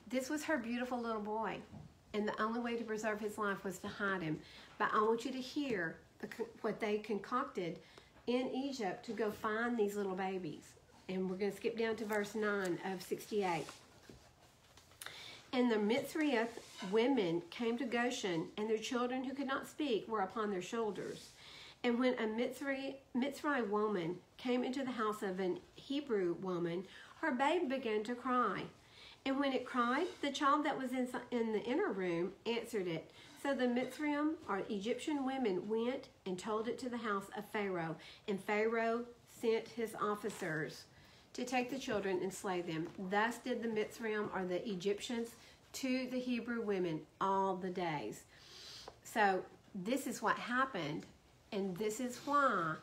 This was her beautiful little boy, and the only way to preserve his life was to hide him. But I want you to hear what they concocted in Egypt to go find these little babies. And we're going to skip down to verse 9 of 68. And the Mitzrayim women came to Goshen, and their children who could not speak were upon their shoulders. And when a Mitzri woman came into the house of an Hebrew woman, her babe began to cry. And when it cried, the child that was in the inner room answered it. So the Mitzrayim, or Egyptian women, went and told it to the house of Pharaoh. And Pharaoh sent his officers to take the children and slay them. Thus did the Mitzrayim, or the Egyptians, to the Hebrew women all the days. So this is what happened. And this is why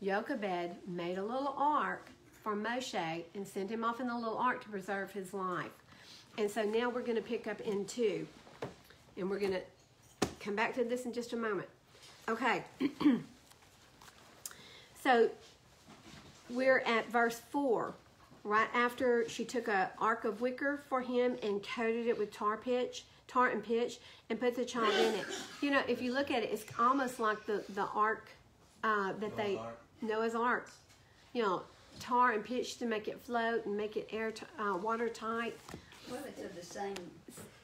Jochebed made a little ark for Mosheh and sent him off in the little ark to preserve his life. And so now we're going to pick up in 2. And we're going to come back to this in just a moment. Okay. So we're at verse 4. Right after she took an ark of wicker for him and coated it with tar and pitch, and put the child in it. You know, if you look at it, it's almost like the ark Noah's Ark. You know, tar and pitch to make it float and make it watertight. Well, it's of the same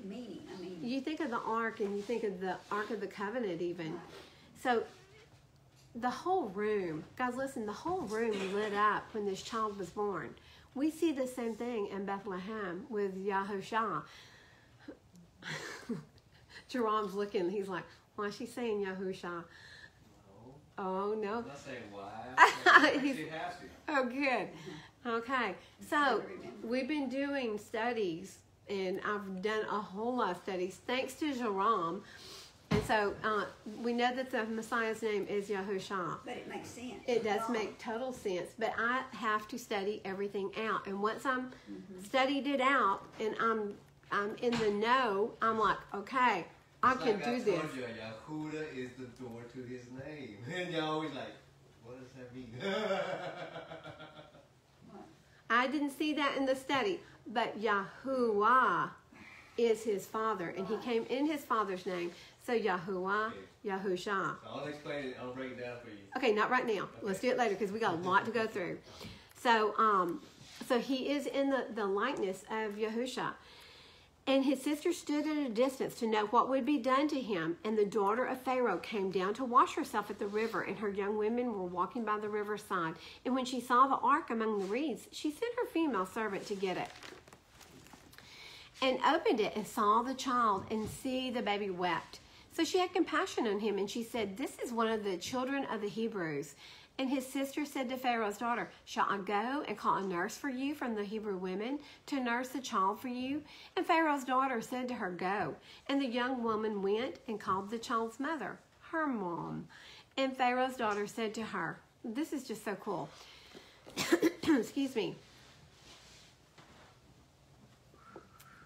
meaning. I mean, You think of the ark, and you think of the Ark of the Covenant even. So the whole room, guys, listen, the whole room lit up when this child was born. We see the same thing in Bethlehem with Yahusha. Jerome's looking, he's like, why is she saying Yahusha? No. Oh, no. I'm not saying why. Actually, it has to. Oh, good. Okay. So we've been doing studies, and I've done a whole lot of studies thanks to Jerome. And so we know that the Messiah's name is Yahusha. but it makes sense. It does make total sense, but I have to study everything out. And once I'm studied it out and I'm in the know, I'm like, okay, I It's can like do this. I told you, Yahuda is the door to his name. And you're always like, what does that mean? I didn't see that in the study, but Yahuwah is his father, and he came in his father's name. So Yahuwah, Yahusha. So I'll explain it. I'll break it down for you. Okay, not right now. Let's do it later because we got a lot to go through. So, so he is in the likeness of Yahusha. And his sister stood at a distance to know what would be done to him. And the daughter of Pharaoh came down to wash herself at the river, and her young women were walking by the riverside. And when she saw the ark among the reeds, she sent her female servant to get it. And opened it and saw the child, and see the baby wept. So she had compassion on him, and she said, this is one of the children of the Hebrews. And his sister said to Pharaoh's daughter, shall I go and call a nurse for you from the Hebrew women to nurse the child for you? And Pharaoh's daughter said to her, go. And the young woman went and called the child's mother, her mom. And Pharaoh's daughter said to her, this is just so cool. Excuse me.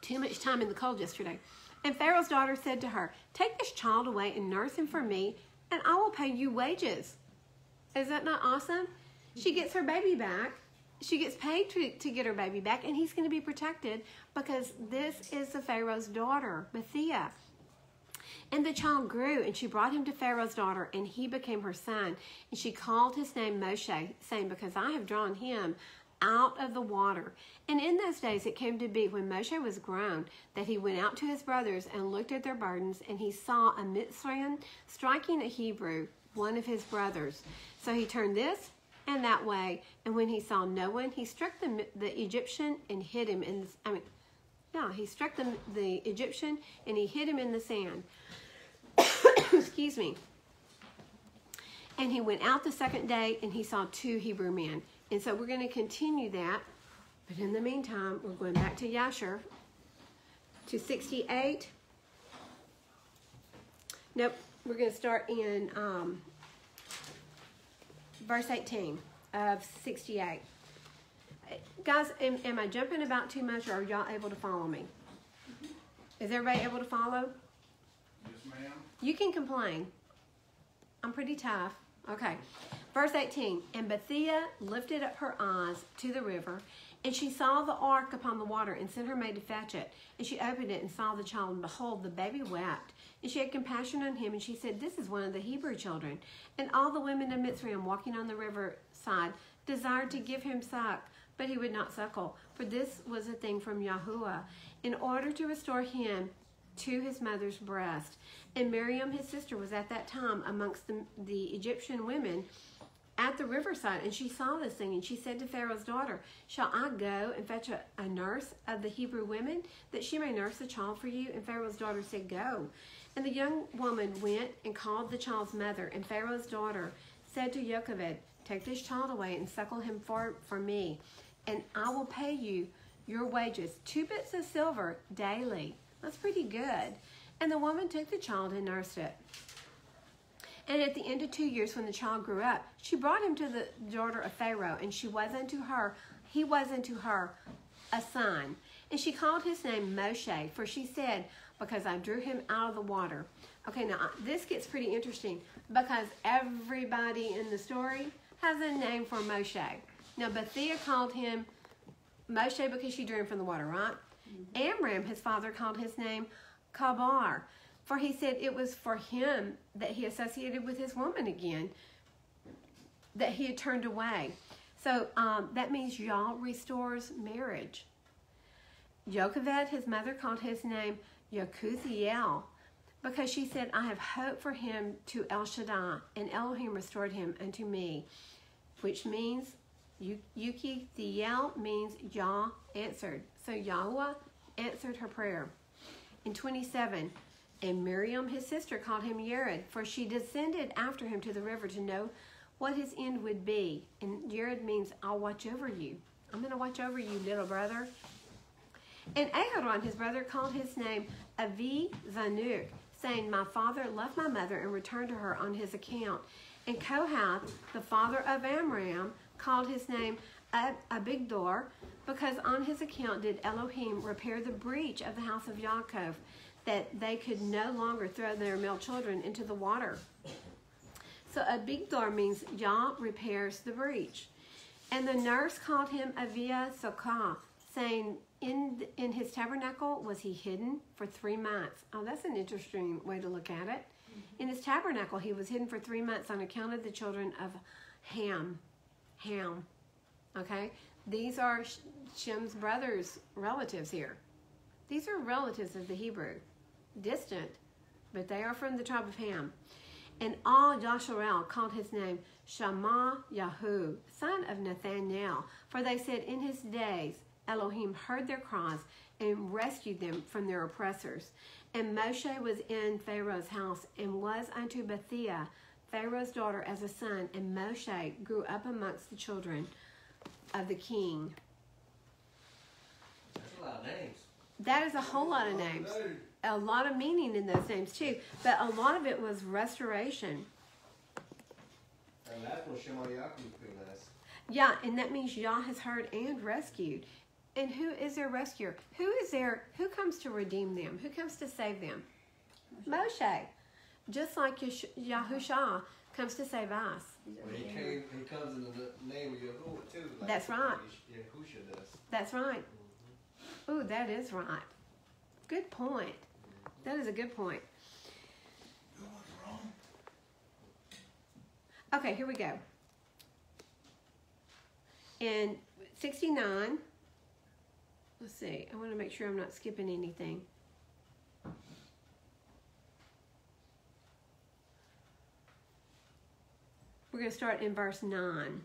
Too much time in the cold yesterday. And Pharaoh's daughter said to her, take this child away and nurse him for me, and I will pay you wages. Is that not awesome? She gets her baby back. She gets paid to get her baby back, and he's going to be protected because this is the Pharaoh's daughter, Bethia. And the child grew, and she brought him to Pharaoh's daughter, and he became her son. And she called his name Mosheh, saying, because I have drawn him out of the water. And in those days it came to be, when Mosheh was grown, that he went out to his brothers and looked at their burdens, and he saw a Mitzrayim striking a Hebrew, one of his brothers. So he turned this and that way, and when he saw no one, he struck the Egyptian and hid him in he struck the Egyptian and he hid him in the sand. Excuse me. And he went out the second day, and he saw 2 Hebrew men. And so we're going to continue that. But in the meantime, we're going back to Yasher, to 68. Nope, we're going to start in verse 18 of 68. Guys, am I jumping about too much, or are y'all able to follow me? Is everybody able to follow? Yes, ma'am. You can complain. I'm pretty tough. Okay. Verse 18. And Bethia lifted up her eyes to the river, and she saw the ark upon the water, and sent her maid to fetch it. And she opened it and saw the child, and behold, the baby wept. And she had compassion on him, and she said, this is one of the Hebrew children. And all the women of Mitzrayim walking on the riverside desired to give him suck, but he would not suckle. For this was a thing from Yahuwah, in order to restore him to his mother's breast. And Miriam, his sister, was at that time amongst the Egyptian women at the riverside, and she saw this thing, and she said to Pharaoh's daughter, "Shall I go and fetch a nurse of the Hebrew women, that she may nurse the child for you?" And Pharaoh's daughter said, "Go." And the young woman went and called the child's mother, and Pharaoh's daughter said to Jochebed, "Take this child away and suckle him for me, and I will pay you your wages, 2 bits of silver daily." That's pretty good. And the woman took the child and nursed it. And at the end of 2 years, when the child grew up, she brought him to the daughter of Pharaoh, and he was unto her a son. And she called his name Mosheh, for she said, "Because I drew him out of the water." Okay, now this gets pretty interesting, because everybody in the story has a name for Mosheh. Now, Bethia called him Mosheh because she drew him from the water, right? Amram, his father, called his name Kabar, for he said it was for him that he associated with his woman again, that he had turned away. So that means Yah restores marriage. Jochebed, his mother, called his name Yekuthiel, because she said, "I have hoped for him to El Shaddai, and Elohim restored him unto me," which means Yekuthiel means Yah answered. So Yahweh answered her prayer. In 27, and Miriam, his sister, called him Yered, for she descended after him to the river to know what his end would be. And Yered means, "I'll watch over you." I'm going to watch over you, little brother. And Aharon, his brother, called his name Avi Zanuk, saying, "My father loved my mother and returned to her on his account." And Kohath, the father of Amram, called his name Abigdor, because on his account did Elohim repair the breach of the house of Yaakov, that they could no longer throw their male children into the water. So Abigdor means Yah repairs the breach. And the nurse called him Avia Sokah, saying, in his tabernacle was he hidden for 3 months. Oh, that's an interesting way to look at it. In his tabernacle he was hidden for 3 months on account of the children of Ham. Okay? These are Shem's brothers' relatives here. These are relatives of the Hebrew. Distant, but they are from the tribe of Ham. And all Yasharel called his name Shammah Yahu, son of Nathaniel, for they said, "In his days Elohim heard their cries and rescued them from their oppressors." And Mosheh was in Pharaoh's house, and was unto Bethia, Pharaoh's daughter, as a son, and Mosheh grew up amongst the children of the king. That's a lot of names. That is a whole lot of names. A lot of meaning in those names too, but a lot of it was restoration. And that's what Shem'ot Yaakov pretty nice. Yeah, and that means Yah has heard and rescued. And who is their rescuer? Who comes to redeem them? Who comes to save them? Moshe. Just like Yahushua comes to save us. Well, he comes in the name of Yahuwah too. Like That's right. Yahusha does. That's right. Ooh, that is right. Good point. That is a good point. Okay, here we go. In 69, let's see. I want to make sure I'm not skipping anything. We're going to start in verse 9.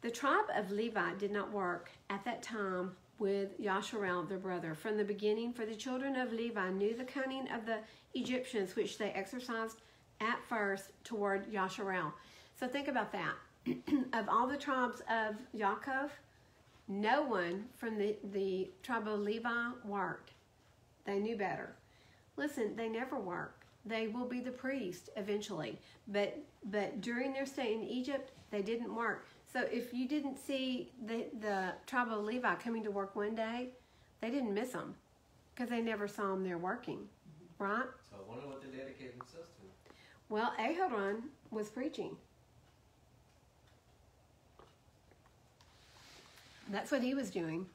The tribe of Levi did not work at that time with Yasharel, their brother, from the beginning, for the children of Levi knew the cunning of the Egyptians, which they exercised at first toward Yasharel. So think about that. Of all the tribes of Yaakov, no one from the tribe of Levi worked. They knew better. Listen, they never work. They will be the priest eventually. But during their stay in Egypt, they didn't work. So if you didn't see the tribe of Levi coming to work one day, they didn't miss them because they never saw them there working, right? So I wonder what they dedicated themselves to. Well, Aharon was preaching. That's what he was doing.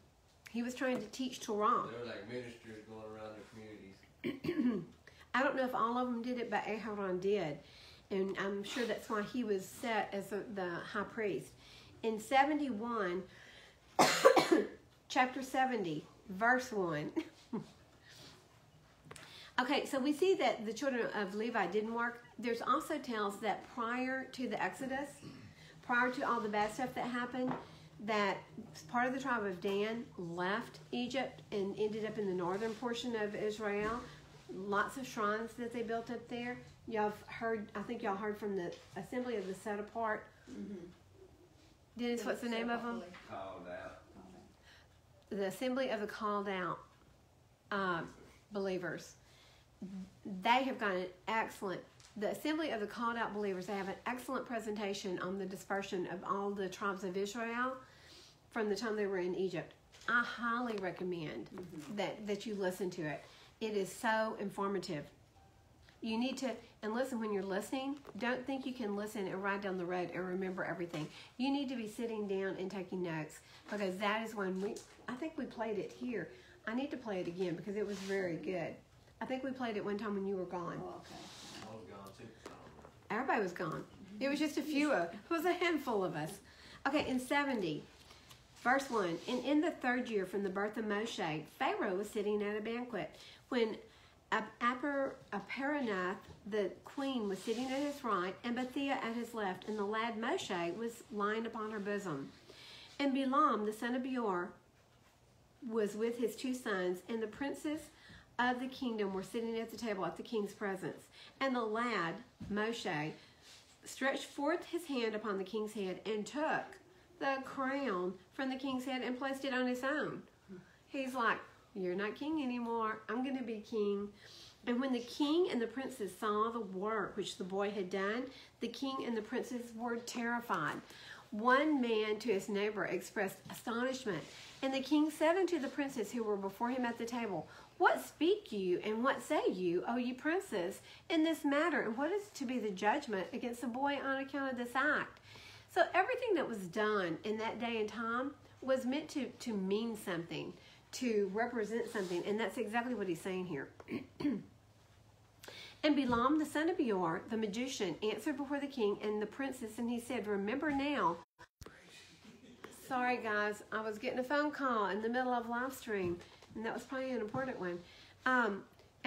He was trying to teach Torah. They were like ministers going around their communities. I don't know if all of them did it, but Aharon did. And I'm sure that's why he was set as the high priest. In 71, chapter 70, verse 1, Okay, so we see that the children of Levi didn't work. There's also tells that prior to the Exodus, prior to all the bad stuff that happened, that part of the tribe of Dan left Egypt and ended up in the northern portion of Israel. Lots of shrines that they built up there. Y'all heard, I think y'all heard from the Assembly of the Set Apart. Dennis, what's the name of them? Called out. The Assembly of the Called Out Believers. They have got an excellent, the Assembly of the Called Out Believers, they have an excellent presentation on the dispersion of all the tribes of Israel from the time they were in Egypt. I highly recommend that you listen to it. It is so informative. You need to, and listen, when you're listening, don't think you can listen and ride down the road and remember everything. You need to be sitting down and taking notes, because that is when I think we played it here. I need to play it again because it was very good. I think we played it one time when you were gone. Oh, okay. I was gone too. Everybody was gone. It was just a few it was a handful of us. Okay, in 70, verse 1, and in the 3rd year from the birth of Mosheh, Pharaoh was sitting at a banquet when Aparanath, the queen, was sitting at his right, and Bethia at his left, and the lad Mosheh was lying upon her bosom. And Balaam, the son of Beor, was with his 2 sons, and the princes of the kingdom were sitting at the table at the king's presence. And the lad, Mosheh, stretched forth his hand upon the king's head and took the crown from the king's head and placed it on his own. He's like, you're not king anymore. I'm going to be king. And when the king and the princes saw the work which the boy had done, the king and the princes were terrified. One man to his neighbor expressed astonishment. And the king said unto the princes who were before him at the table, what speak you, and what say you, O ye princes, in this matter? And what is to be the judgment against the boy on account of this act? So everything that was done in that day and time was meant to mean something, to represent something, and that's exactly what he's saying here. And Balaam, the son of Beor, the magician, answered before the king and the princes, and he said, remember now. Sorry, guys, I was getting a phone call in the middle of live stream, and that was probably an important one. And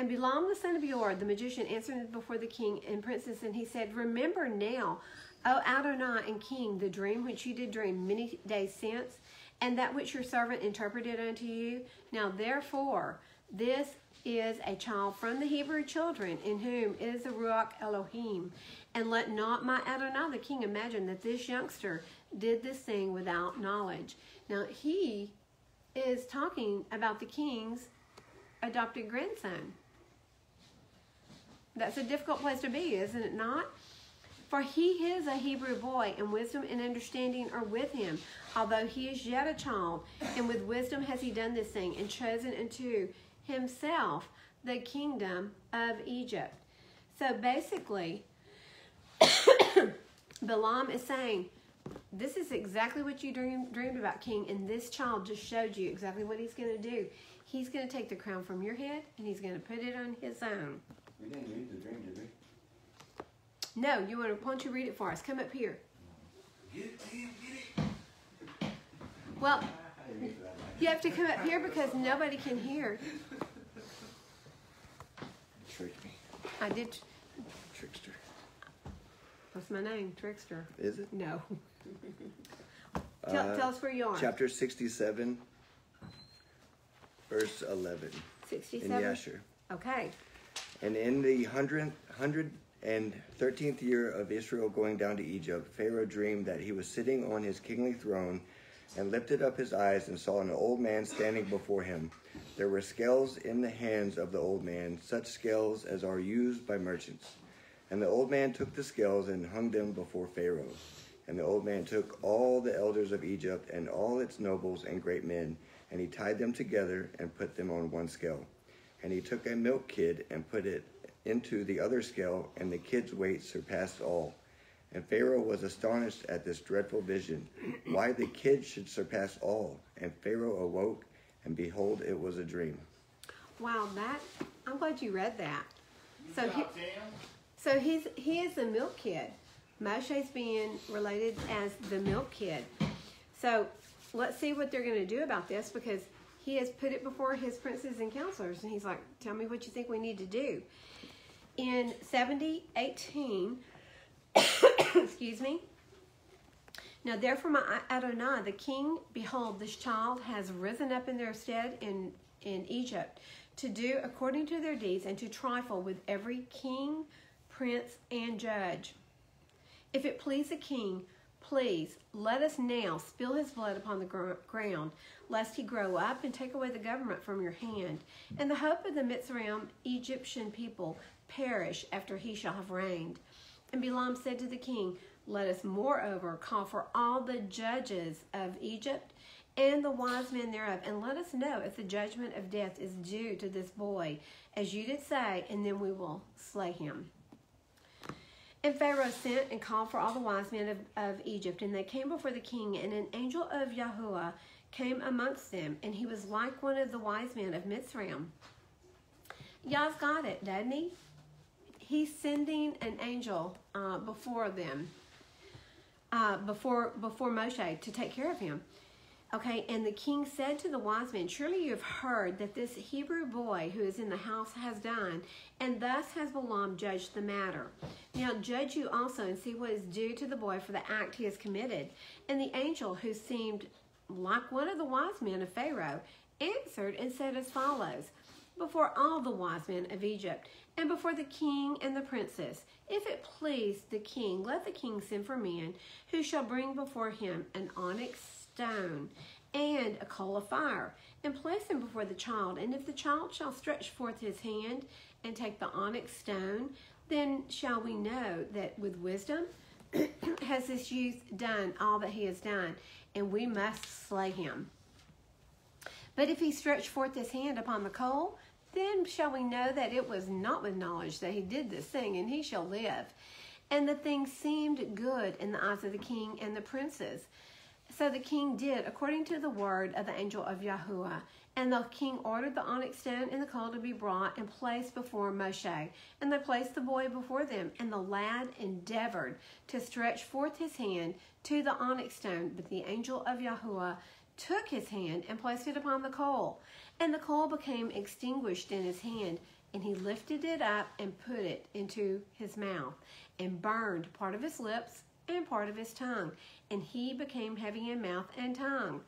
Balaam, the son of Beor, the magician, answered before the king and princes, and he said, remember now, O Adonai and king, the dream which you did dream many days since, and that which your servant interpreted unto you. Now therefore, this is a child from the Hebrew children, in whom is the Ruach Elohim. And let not my Adonai the king imagine that this youngster did this thing without knowledge. Now he is talking about the king's adopted grandson. That's a difficult place to be, isn't it not? For he is a Hebrew boy, and wisdom and understanding are with him, although he is yet a child. And with wisdom has he done this thing, and chosen unto himself the kingdom of Egypt. So basically, Balaam is saying, this is exactly what you dreamed about, king, and this child just showed you exactly what he's going to do. He's going to take the crown from your head, and he's going to put it on his own. We didn't read the dream, did we? No, why don't you read it for us? Come up here. Get it, man, get it. Well, you have to come up here because nobody can hear. Tricked me. I did. Trickster. What's my name? Trickster. Is it? No. Tell us where you are. Chapter 67, verse 11. 67? In Yasher. Okay. And in the 113th year of Israel going down to Egypt, Pharaoh dreamed that he was sitting on his kingly throne and lifted up his eyes and saw an old man standing before him. There were scales in the hands of the old man, such scales as are used by merchants. And the old man took the scales and hung them before Pharaoh. And the old man took all the elders of Egypt and all its nobles and great men, and he tied them together and put them on one scale. And he took a milk kid and put it into the other scale, and the kid's weight surpassed all. And Pharaoh was astonished at this dreadful vision, why the kid should surpass all. And Pharaoh awoke, and behold, it was a dream. Wow, I'm glad you read that. So Top 10? he is the milk kid. Moshe's being related as the milk kid. So let's see what they're going to do about this, because he has put it before his princes and counselors, and he's like, tell me what you think we need to do. In 70:18, excuse me, now therefore my Adonai, the king, behold, this child has risen up in their stead in Egypt, to do according to their deeds, and to trifle with every king, prince, and judge. If it please the king, please let us now spill his blood upon the ground, lest he grow up and take away the government from your hand, and the hope of the Mitzrayim Egyptian people perish after he shall have reigned. And Balaam said to the king, let us moreover call for all the judges of Egypt and the wise men thereof, and let us know if the judgment of death is due to this boy, as you did say, and then we will slay him. And Pharaoh sent and called for all the wise men of Egypt, and they came before the king, and an angel of Yahuwah came amongst them, and he was like one of the wise men of Mitzrayim. Yah's got it, doesn't he? He's sending an angel before them, before Mosheh, to take care of him. Okay, and the king said to the wise men, surely you have heard that this Hebrew boy who is in the house has done, and thus has Balaam judged the matter. Now judge you also, and see what is due to the boy for the act he has committed. And the angel, who seemed like one of the wise men of Pharaoh, answered and said as follows, before all the wise men of Egypt, and before the king and the princes, if it please the king, let the king send for men, who shall bring before him an onyx stone and a coal of fire, and place them before the child. And if the child shall stretch forth his hand and take the onyx stone, then shall we know that with wisdom has this youth done all that he has done, and we must slay him. But if he stretch forth his hand upon the coal, then shall we know that it was not with knowledge that he did this thing, and he shall live. And the thing seemed good in the eyes of the king and the princes. So the king did according to the word of the angel of Yahuwah. And the king ordered the onyx stone and the coal to be brought and placed before Mosheh. And they placed the boy before them. And the lad endeavored to stretch forth his hand to the onyx stone. But the angel of Yahuwah took his hand and placed it upon the coal. And the coal became extinguished in his hand. And he lifted it up and put it into his mouth, and burned part of his lips and part of his tongue. And he became heavy in mouth and tongue.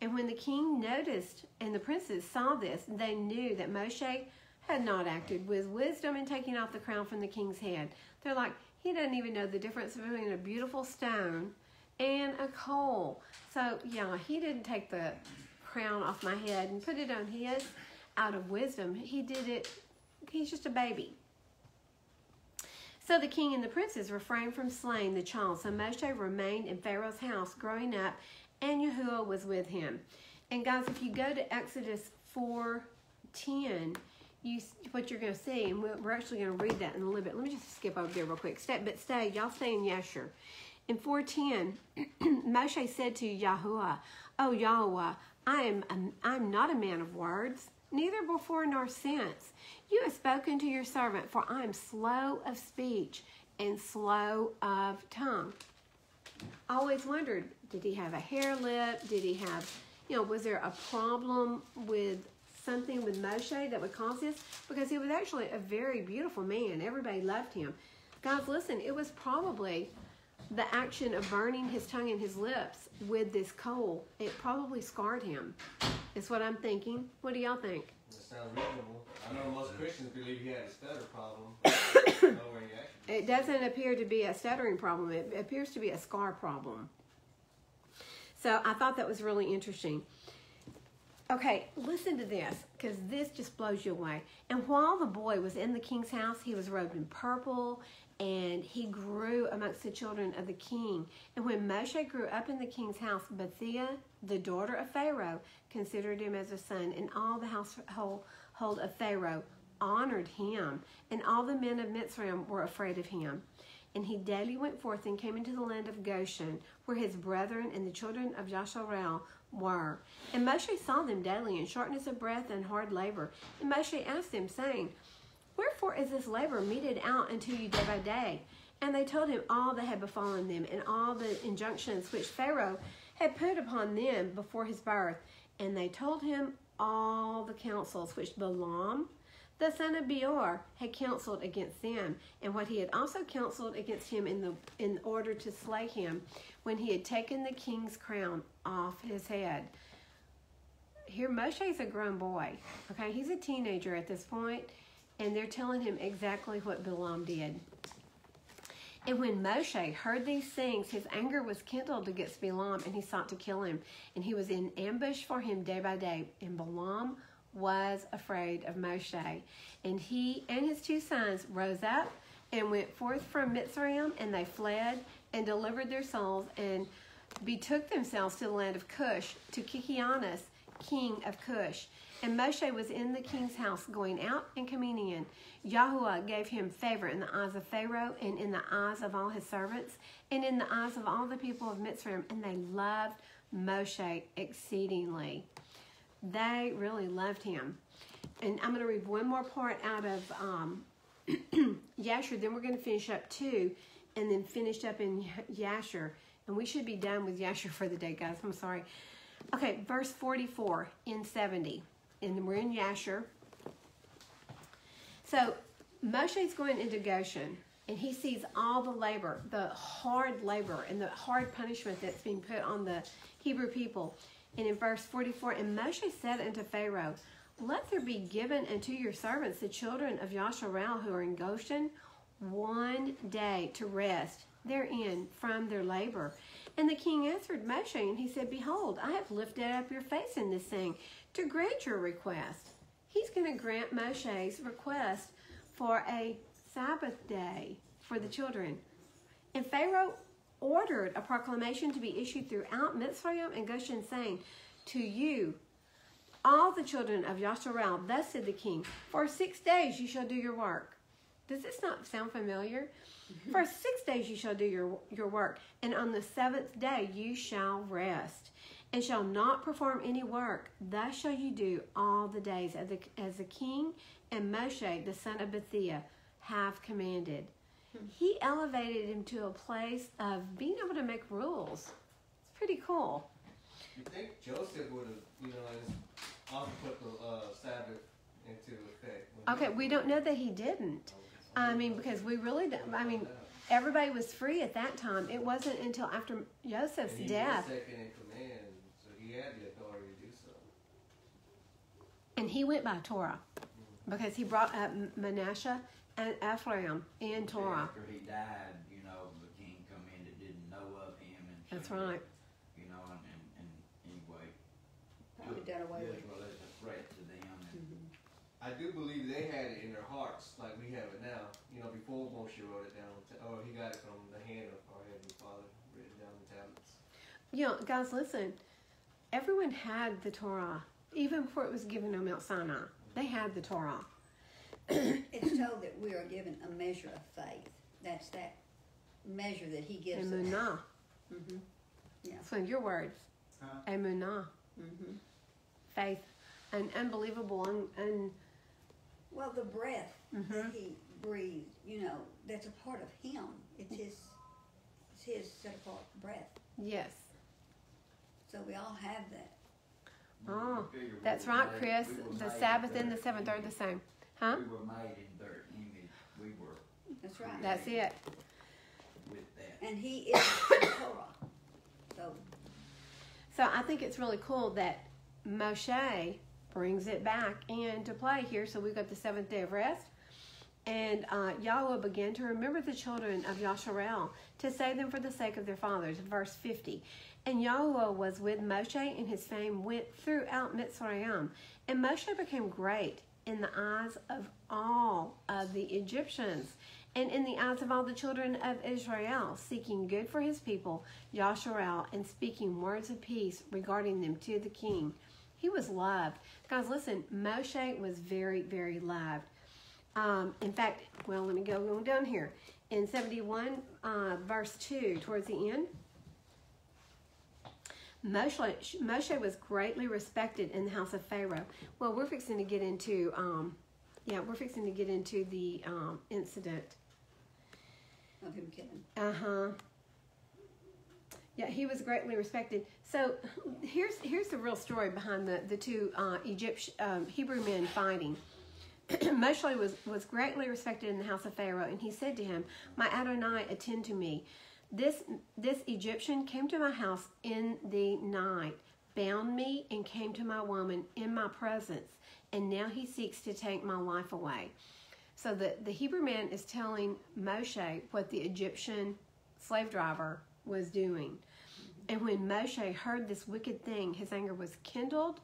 And when the king noticed and the princes saw this, they knew that Mosheh had not acted with wisdom in taking off the crown from the king's head. They're like, he doesn't even know the difference between a beautiful stone and a coal. So, yeah, he didn't take the crown off my head and put it on his out of wisdom. He did it, he's just a baby. So the king and the princes refrained from slaying the child. So Mosheh remained in Pharaoh's house growing up, and Yahuwah was with him. And guys, if you go to Exodus 4:10, what you're going to see, and we're actually going to read that in a little bit. Let me just skip over there real quick. Y'all stay in Yasher. In 4:10, Mosheh said to Yahuwah, "Oh Yahuwah, I'm not a man of words, neither before nor since. You have spoken to your servant, for I am slow of speech and slow of tongue." I always wondered, did he have a hair lip? Did he have, was there a problem with something with Mosheh that would cause this? Because he was actually a very beautiful man. Everybody loved him. Guys, listen, it was probably the action of burning his tongue and his lips with this coal. It probably scarred him. Is what I'm thinking. What do y'all think? That sounds reasonable. I know most Christians believe he had a stutter problem. It doesn't appear to be a stuttering problem. It appears to be a scar problem. So I thought that was really interesting. Okay, listen to this, because this just blows you away. And while the boy was in the king's house, he was robed in purple, and he grew amongst the children of the king. And when Mosheh grew up in the king's house, Bathia, the daughter of Pharaoh, considered him as a son, and all the household of Pharaoh honored him, and all the men of Mitzrayim were afraid of him. And he daily went forth and came into the land of Goshen, where his brethren and the children of Yasharel were. And Mosheh saw them daily in shortness of breath and hard labor. And Mosheh asked them, saying, "Wherefore is this labor meted out unto you day by day?" And they told him all that had befallen them, and all the injunctions which Pharaoh had put upon them before his birth. And they told him all the counsels which Balaam, the son of Beor, had counseled against them, and what he had also counseled against him in order to slay him, when he had taken the king's crown off his head. Here, Moshe's a grown boy. Okay, he's a teenager at this point, and they're telling him exactly what Balaam did. And when Moshe heard these things, his anger was kindled against Balaam, and he sought to kill him. And he was in ambush for him day by day. And Balaam was afraid of Moshe. And he and his 2 sons rose up and went forth from Mitzrayim, and they fled and delivered their souls and betook themselves to the land of Cush, to Kikianus, king of Cush. And Moshe was in the king's house, going out and coming in. Yahuwah gave him favor in the eyes of Pharaoh, and in the eyes of all his servants, and in the eyes of all the people of Mitzrayim, and they loved Moshe exceedingly. They really loved him. And I'm going to read one more part out of Yasher, then we're going to finish up 2, and then finish up in Yasher. And we should be done with Yasher for the day, guys. I'm sorry. Okay, verse 44 in 70. And we're in Yasher. So Moshe's going into Goshen, and he sees all the labor, the hard labor, and the hard punishment that's being put on the Hebrew people. And in verse 44, and Moshe said unto Pharaoh, let there be given unto your servants, the children of Yasharal, who are in Goshen, 1 day to rest therein from their labor. And the king answered Moshe, and he said, behold, I have lifted up your face in this thing to grant your request. He's going to grant Moshe's request for a Sabbath day for the children. And Pharaoh ordered a proclamation to be issued throughout Mitzrayim and Goshen, saying, to you, all the children of Yasharal, thus said the king, for 6 days you shall do your work. Does this not sound familiar? Mm-hmm. For 6 days you shall do your work, and on the 7th day you shall rest, and shall not perform any work. Thus shall you do all the days as the king and Moshe, the son of Bethiah, have commanded. He elevated him to a place of being able to make rules. It's pretty cool. You think Joseph would have, also put the Sabbath into effect? Okay, we don't know that he didn't. I mean, because we really don't. I mean, everybody was free at that time. It wasn't until after Joseph's and he death. was second in command, so he had the authority to do so. And he went by Torah because he brought up Manasseh and Ephraim in Torah. After he died, the king come in that didn't know of him. And That's right. And anyway. Probably done away with. Well, as a threat to them. And I do believe they had it in their hearts like we have it now. Before Mosheh wrote it down, or he got it from the hand of our Heavenly Father, written down in tablets. Guys, listen. Everyone had the Torah, even before it was given on Mount Sinai. They had the Torah. It's told that we are given a measure of faith. That's that measure that he gives us. Emunah. Mm-hmm. Yeah. So your words. Emunah. Mm-hmm. Faith. An unbelievable, Well, the breath Mm-hmm. that he breathed, that's a part of him. It's his set apart breath. yes. So we all have that. Oh, that's right, Chris. The Sabbath and the seventh are the same. Huh? we were made in their image. We were That's right. That's it. with that. And he is the Torah. So I think it's really cool that Mosheh brings it back into play here. So we've got the 7th day of rest. And Yahweh began to remember the children of Yasharal to save them for the sake of their fathers. Verse 50. And Yahweh was with Moshe, and his fame went throughout Mitzrayim. And Moshe became great in the eyes of all of the Egyptians, and in the eyes of all the children of Israel, seeking good for his people, Yasharal, and speaking words of peace regarding them to the king. He was loved. Guys, listen, Moshe was very, very loved. In fact, well, let me go down here. In 71, verse 2, towards the end, Moshe was greatly respected in the house of Pharaoh. Well, we're fixing to get into, the incident. Of him killing. Yeah, he was greatly respected. So here's the real story behind the two Hebrew men fighting. Mosheh was greatly respected in the house of Pharaoh, and he said to him, "My Adonai, attend to me. This Egyptian came to my house in the night, bound me, and came to my woman in my presence, and now he seeks to take my life away." So the Hebrew man is telling Mosheh what the Egyptian slave driver was doing. And when Mosheh heard this wicked thing, his anger was kindled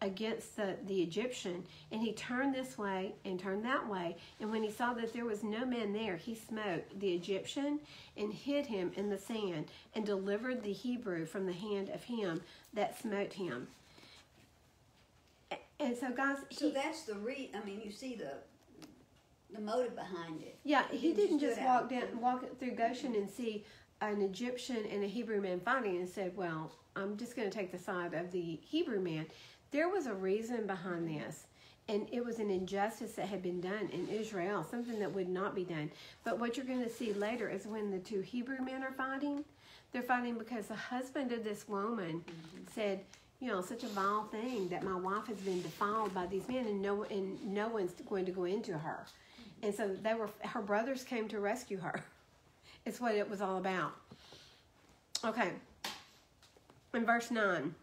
against the Egyptian, and he turned this way and turned that way. And when he saw that there was no man there, he smote the Egyptian and hid him in the sand, and delivered the Hebrew from the hand of him that smote him. And so, guys, So that's the you see the motive behind it. yeah, he didn't just do it walk through Goshen and see an Egyptian and a Hebrew man fighting and said, "Well, I'm just going to take the side of the Hebrew man." There was a reason behind this, and it was an injustice that had been done in Israel, something that would not be done. But what you're going to see later is when the two Hebrew men are fighting, they're fighting because the husband of this woman said, such a vile thing that my wife has been defiled by these men, and no one's going to go into her. And so her brothers came to rescue her. It's what it was all about. Okay. In verse 9.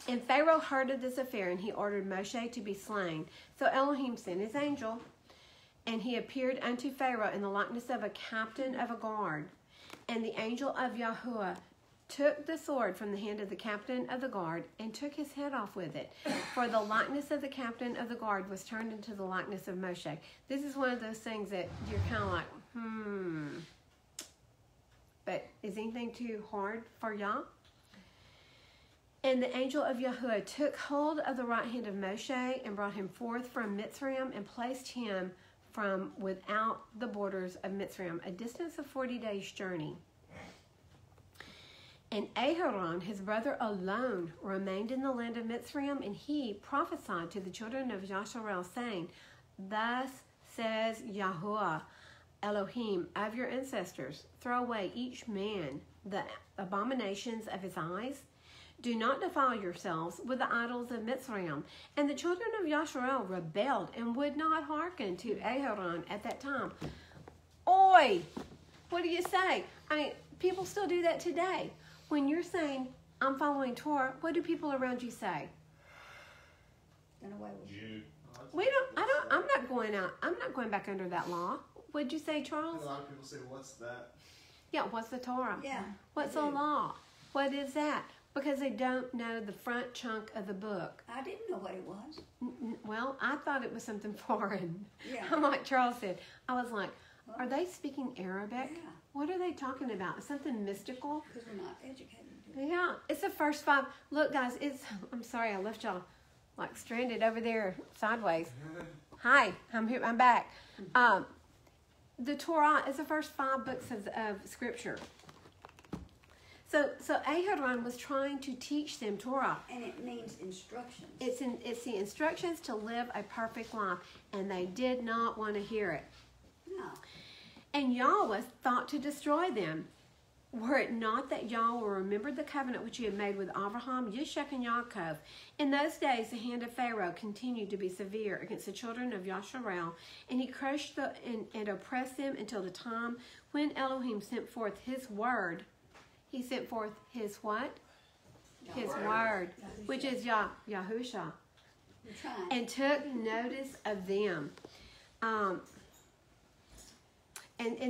And Pharaoh heard of this affair, and he ordered Mosheh to be slain. So Elohim sent his angel, and he appeared unto Pharaoh in the likeness of a captain of a guard. And the angel of Yahuwah took the sword from the hand of the captain of the guard, and took his head off with it. For the likeness of the captain of the guard was turned into the likeness of Mosheh. This is one of those things that you're kind of like, But is anything too hard for Yah? And the angel of Yahuwah took hold of the right hand of Mosheh, and brought him forth from Mitzrayim, and placed him from without the borders of Mitzrayim, a distance of 40 days' journey. And Aharon, his brother alone, remained in the land of Mitzrayim, and he prophesied to the children of Yasharel, saying, "Thus says Yahuwah, Elohim of your ancestors, throw away each man the abominations of his eyes. Do not defile yourselves with the idols of Mitzrayim." And the children of Yasharel rebelled and would not hearken to Aharon at that time. Oi! What do you say? People still do that today. When you're saying, "I'm following Torah," what do people around you say? Done away with. You. I'm not going back under that law. What'd you say, Charles? A lot of people say, "What's that?" Yeah, what's the Torah? Yeah. What's the law? What is that? Because they don't know the front chunk of the book. I didn't know what it was. Well, I thought it was something foreign. Yeah. I'm like Charles said. I was like, are they speaking Arabic? Yeah. What are they talking about? Something mystical? Because we're not educated. Yeah, it's the first 5. Look, guys, I'm sorry I left y'all like stranded over there sideways. Hi, I'm here. I'm back. The Torah is the first 5 books of Scripture. So Aharon was trying to teach them Torah. And it means instructions. It's the instructions to live a perfect life, and they did not want to hear it. No. And Yahweh thought to destroy them. Were it not that Yahweh remembered the covenant which he had made with Abraham, Yishak, and Yaakov. In those days, the hand of Pharaoh continued to be severe against the children of Yasharel, and he crushed and oppressed them until the time when Elohim sent forth his word. He sent forth his what? His word, which is Yahusha, and took notice of them. And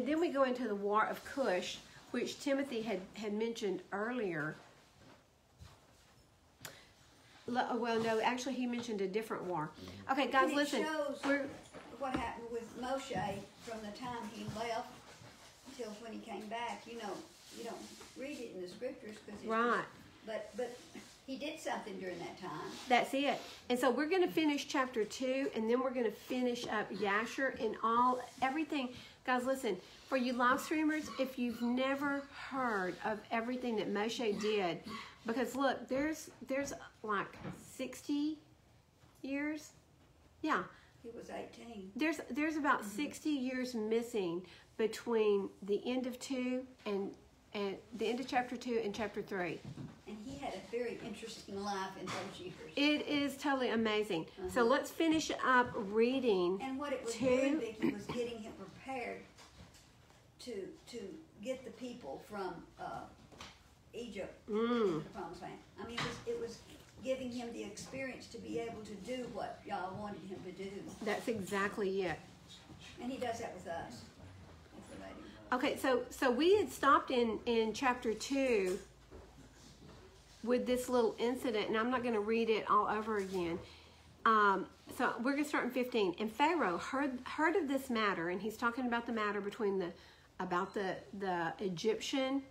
then we go into the war of Cush, which Timothy had mentioned earlier. Well, no, actually he mentioned a different war. Okay, guys, and it listen. shows what happened with Mosheh from the time he left till when he came back. You don't read it in the scriptures because Right. But he did something during that time. That's it. And so we're going to finish chapter 2, and then we're going to finish up Yasher and everything. Guys, listen, for you live streamers, if you've never heard of everything that Mosheh did, because look, there's like 60 years. Yeah. He was 18. There's about 60 years missing between the end of 2 and and the end of chapter 2 and chapter 3. And he had a very interesting life in those years. It is totally amazing. So let's finish up reading. And what it was doing, Vicki, was getting him prepared to get the people from Egypt to the Promised Land. I mean, it was giving him the experience to be able to do what y'all wanted him to do. That's exactly it. And he does that with us. That's the lady. Okay, so we had stopped in chapter 2 with this little incident, and I'm not going to read it all over again. So we're going to start in 15. And Pharaoh heard of this matter, and he's talking about the matter between the Egyptian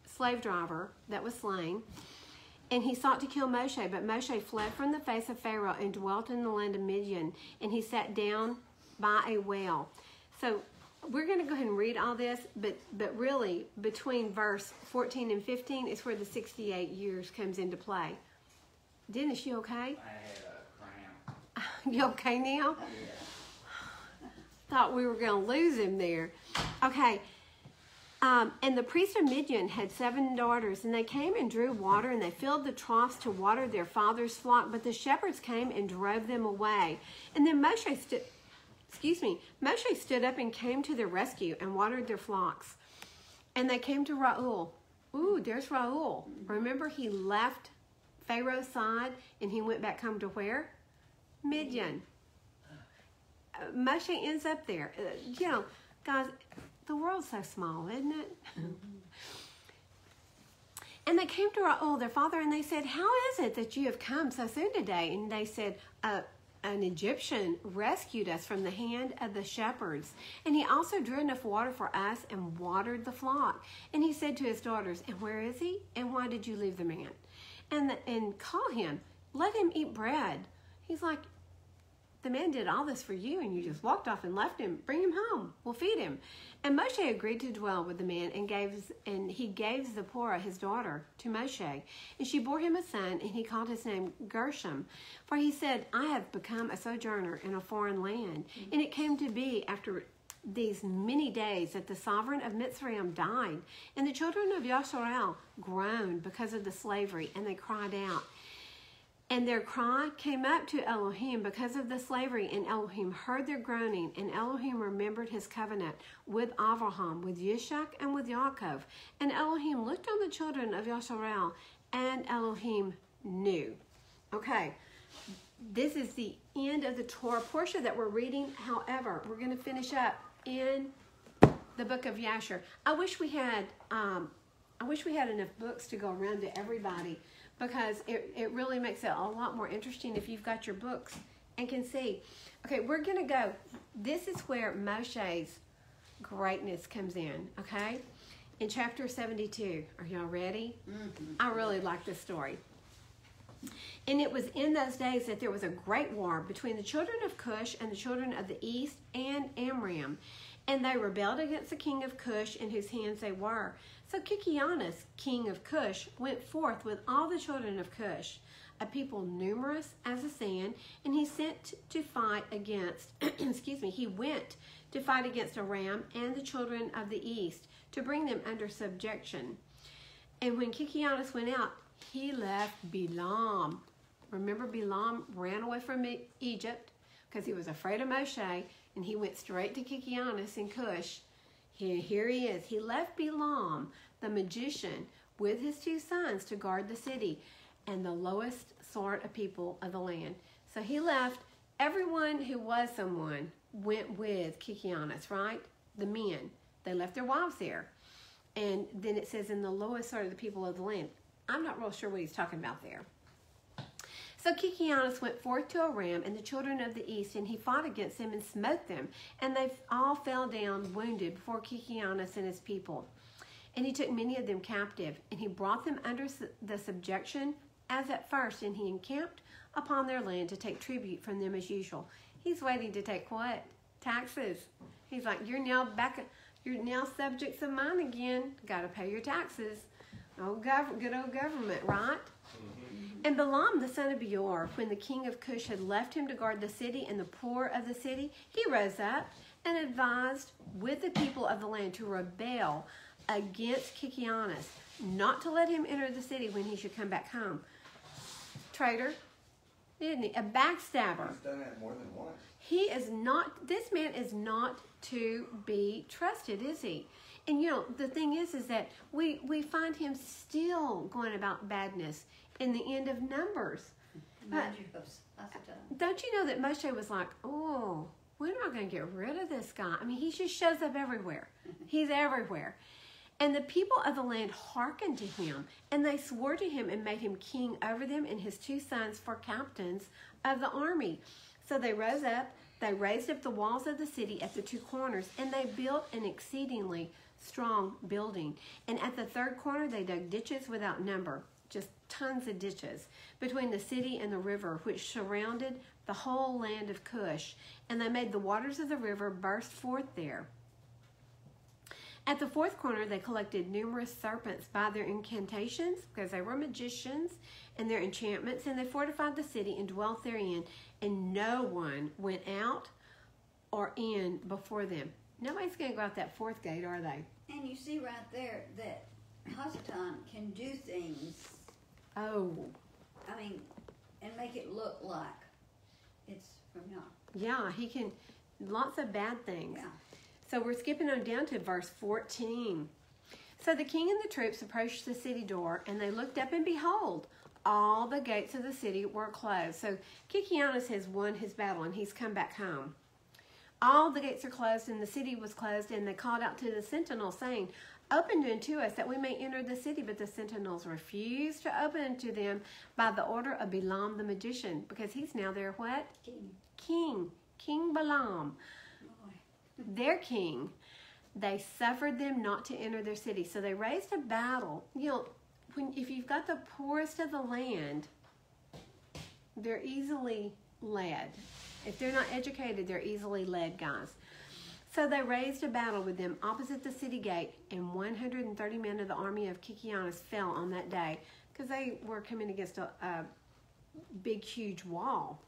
slave driver that was slain, and he sought to kill Mosheh, but Mosheh fled from the face of Pharaoh and dwelt in the land of Midian, and he sat down by a well. So we're going to go ahead and read all this, but really between verse 14 and 15 is where the 68 years comes into play. Dennis, you okay? I had a cramp. You okay now? Thought we were going to lose him there. Okay. And the priest of Midian had 7 daughters, and they came and drew water, and they filled the troughs to water their father's flock, but the shepherds came and drove them away. And then Mosheh stood up and came to their rescue and watered their flocks. And they came to Reuel. Ooh, there's Reuel. Remember, he left Pharaoh's side, and he went back home to where? Midian. Mosheh ends up there. Guys, the world's so small, isn't it? And they came to Reuel, their father, and they said, "How is it that you have come so soon today?" And they said, an Egyptian rescued us from the hand of the shepherds, and he also drew enough water for us and watered the flock. And he said to his daughters, "And where is he? And why did you leave the man? And call him, let him eat bread." He's like, "The man did all this for you, and you just walked off and left him. Bring him home. We'll feed him." And Mosheh agreed to dwell with the man, and he gave Zipporah, his daughter, to Mosheh. And she bore him a son, and he called his name Gershom. For he said, "I have become a sojourner in a foreign land." And it came to be after these many days that the sovereign of Mitzrayim died. And the children of Yasher groaned because of the slavery, and they cried out. And their cry came up to Elohim because of the slavery, and Elohim heard their groaning, and Elohim remembered his covenant with Abraham, with Yishak, and with Yaakov. And Elohim looked on the children of Yasher, and Elohim knew. Okay, this is the end of the Torah portion that we're reading. However, we're going to finish up in the Book of Yasher. I wish we had enough books to go around to everybody, because it really makes it a lot more interesting if you've got your books and can see. Okay, we're going to go. This is where Mosheh's greatness comes in, okay? In chapter 72. Are y'all ready? Mm-hmm. I really like this story. And it was in those days that there was a great war between the children of Cush and the children of the east and Amram. And they rebelled against the king of Cush, in whose hands they were. So Kikianus, king of Cush, went forth with all the children of Cush, a people numerous as the sand, and he sent to fight against, he went to fight against Aram and the children of the east, to bring them under subjection. And when Kikianus went out, he left Balaam. Remember, Balaam ran away from Egypt because he was afraid of Mosheh, and he went straight to Kikianus in Cush. Here he is. He left Balaam, the magician, with his 2 sons to guard the city and the lowest sort of people of the land. So he left. Everyone who was someone went with Kikianus, right? The men. They left their wives there. And then it says in the lowest sort of the people of the land. I'm not real sure what he's talking about there. So Kikianus went forth to Aram and the children of the east, and he fought against them and smote them. And they all fell down wounded before Kikianus and his people. And he took many of them captive, and he brought them under the subjection as at first, and he encamped upon their land to take tribute from them as usual. He's waiting to take what? Taxes. He's like, you're now subjects of mine again. Got to pay your taxes. Oh, good old government, right? And Balaam, the son of Beor, when the king of Cush had left him to guard the city and the poor of the city, he rose up and advised with the people of the land to rebel against Kikianus, not to let him enter the city when he should come back home. Traitor, isn't he? A backstabber. He's done that more than once. He is not, this man is not to be trusted, is he? And you know, the thing is that we find him still going about badness in the end of Numbers. Don't you know that Mosheh was like, oh, we're not going to get rid of this guy. I mean, he just shows up everywhere. He's everywhere. And the people of the land hearkened to him, and they swore to him and made him king over them and his 2 sons for captains of the army. So they rose up, they raised up the walls of the city at the 2 corners, and they built an exceedingly strong building. And at the 3rd corner, they dug ditches without number, just tons of ditches, between the city and the river, which surrounded the whole land of Cush. And they made the waters of the river burst forth there. At the 4th corner, they collected numerous serpents by their incantations, because they were magicians, and their enchantments, and they fortified the city and dwelt therein, and no one went out or in before them. Nobody's going to go out that 4th gate, are they? And you see right there that Hasatan can do things, Oh. I mean, and make it look like it's from Yah. Yeah, he can, lots of bad things. Yeah. So we're skipping on down to verse 14. So the king and the troops approached the city door, and they looked up, and behold, all the gates of the city were closed. So Kikianus has won his battle, and he's come back home. All the gates are closed, and the city was closed, and they called out to the sentinels, saying, open unto us, that we may enter the city. But the sentinels refused to open unto them by the order of Balaam the magician, because he's now their what? King Balaam. Their king. They suffered them not to enter their city. So they raised a battle. You know, if you've got the poorest of the land, they're easily led. If they're not educated, they're easily led, guys. So they raised a battle with them opposite the city gate, and 130 men of the army of Kikianus fell on that day, because they were coming against a big, huge wall.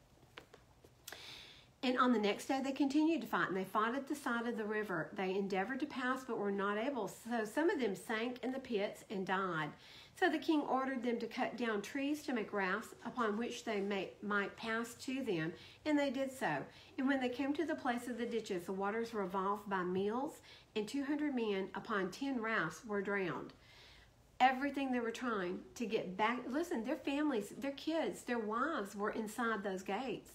And on the next day, they continued to fight, and they fought at the side of the river. They endeavored to pass, but were not able. So some of them sank in the pits and died. So the king ordered them to cut down trees to make rafts upon which they might pass to them, and they did so. And when they came to the place of the ditches, the waters revolved by mills, and 200 men upon 10 rafts were drowned. Everything they were trying to get back. Listen, their families, their kids, their wives were inside those gates.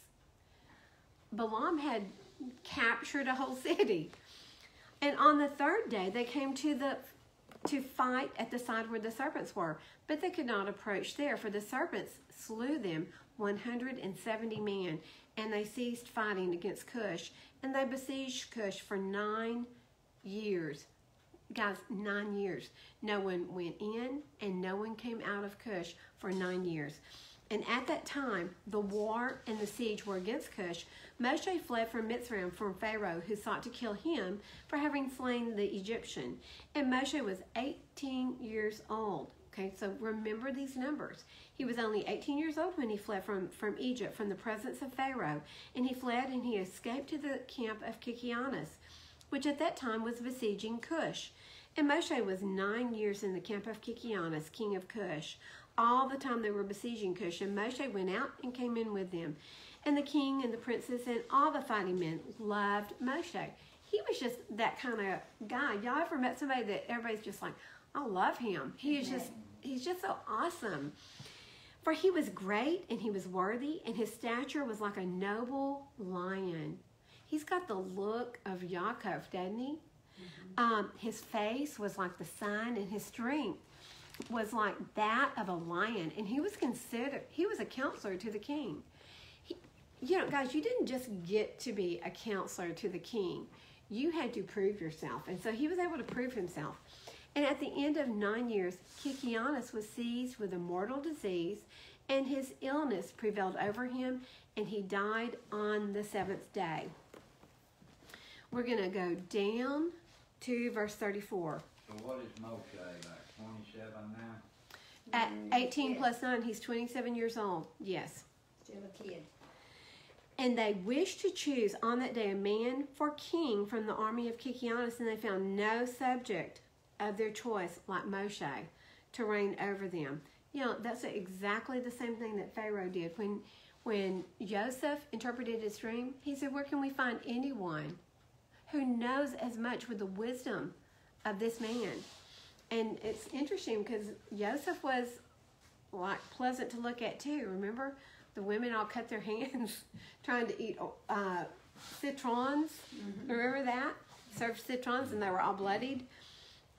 Balaam had captured a whole city. And on the 3rd day, they came to fight at the side where the serpents were. But they could not approach there, for the serpents slew them, 170 men. And they ceased fighting against Cush. And they besieged Cush for 9 years. Guys, 9 years. No one went in, and no one came out of Cush for 9 years. And at that time, the war and the siege were against Cush. Mosheh fled from Mitzrayim from Pharaoh, who sought to kill him for having slain the Egyptian. And Mosheh was 18 years old. Okay, so remember these numbers. He was only 18 years old when he fled from Egypt, from the presence of Pharaoh. And he fled, and he escaped to the camp of Kikianus, which at that time was besieging Cush. And Mosheh was 9 years in the camp of Kikianus, king of Cush, all the time they were besieging Cush. And Mosheh went out and came in with them. And the king and the princes and all the fighting men loved Mosheh. He was just that kind of guy. Y'all ever met somebody that everybody's just like, I love him. He's just so awesome. For he was great, and he was worthy, and his stature was like a noble lion. He's got the look of Yaakov, doesn't he? His face was like the sun, and his strength was like that of a lion. And he was a counselor to the king. You know, guys, you didn't just get to be a counselor to the king. You had to prove yourself. And so he was able to prove himself. And at the end of 9 years, Kikianus was seized with a mortal disease, and his illness prevailed over him, and he died on the 7th day. We're going to go down to verse 34. So what is Mosheh, like 27 now? At 18 plus 9, he's 27 years old. Yes. Still a kid. And they wished to choose on that day a man for king from the army of Kikianus, and they found no subject of their choice, like Mosheh, to reign over them. You know, that's exactly the same thing that Pharaoh did. When Joseph interpreted his dream, he said, where can we find anyone who knows as much with the wisdom of this man? And it's interesting because Joseph was like pleasant to look at too. Remember, the women all cut their hands trying to eat citrons. Mm-hmm. Remember that? Served citrons and they were all bloodied.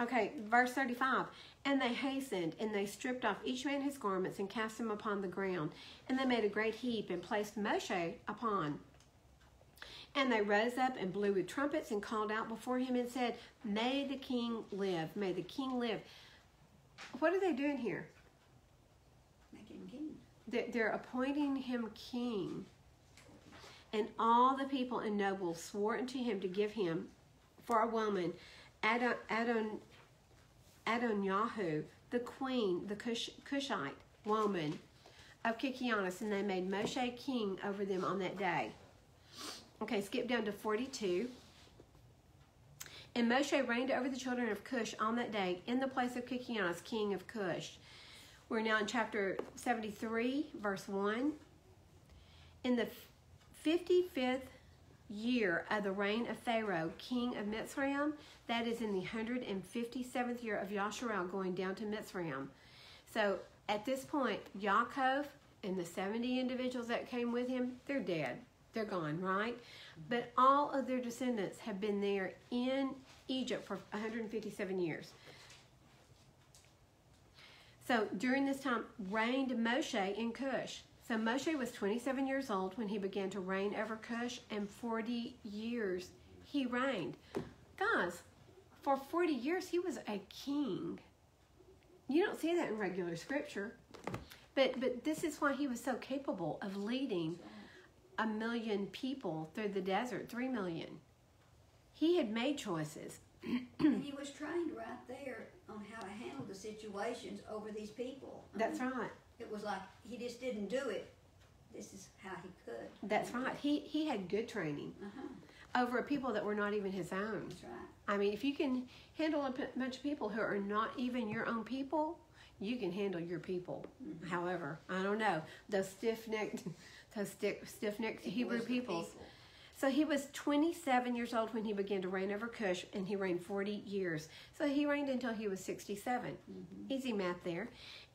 Okay, verse 35. And they hastened, and they stripped off each man his garments and cast them upon the ground. And they made a great heap and placed Mosheh upon. And they rose up and blew with trumpets and called out before him and said, May the king live, may the king live. What are they doing here? Making him king. They're appointing him king. And all the people and nobles swore unto him to give him for a woman Adonyahu, the queen, the Cushite woman of Kikianis, and they made Mosheh king over them on that day. Okay, skip down to 42. And Mosheh reigned over the children of Cush on that day in the place of Kikianis, king of Cush. We're now in chapter 73, verse 1. In the 55th year of the reign of Pharaoh, king of Mitzrayim, that is in the 157th year of Yasher, going down to Mitzrayim. So at this point, Yaakov and the 70 individuals that came with him, they're dead. They're gone, right? But all of their descendants have been there in Egypt for 157 years. So during this time, reigned Mosheh in Cush. So Mosheh was 27 years old when he began to reign over Cush, and 40 years he reigned. Guys, for 40 years he was a king. You don't see that in regular scripture. But this is why he was so capable of leading 1 million people through the desert, 3 million. He had made choices. And he was trained right there on how to handle the situations over these people. That's right. It was like he just didn't do it. This is how he could. That's right. He had good training over people that were not even his own. That's right. I mean, if you can handle a bunch of people who are not even your own people, you can handle your people. Mm-hmm. However, I don't know, those stiff-necked Hebrew people. So he was 27 years old when he began to reign over Cush, and he reigned 40 years. So he reigned until he was 67. Mm-hmm. Easy math there.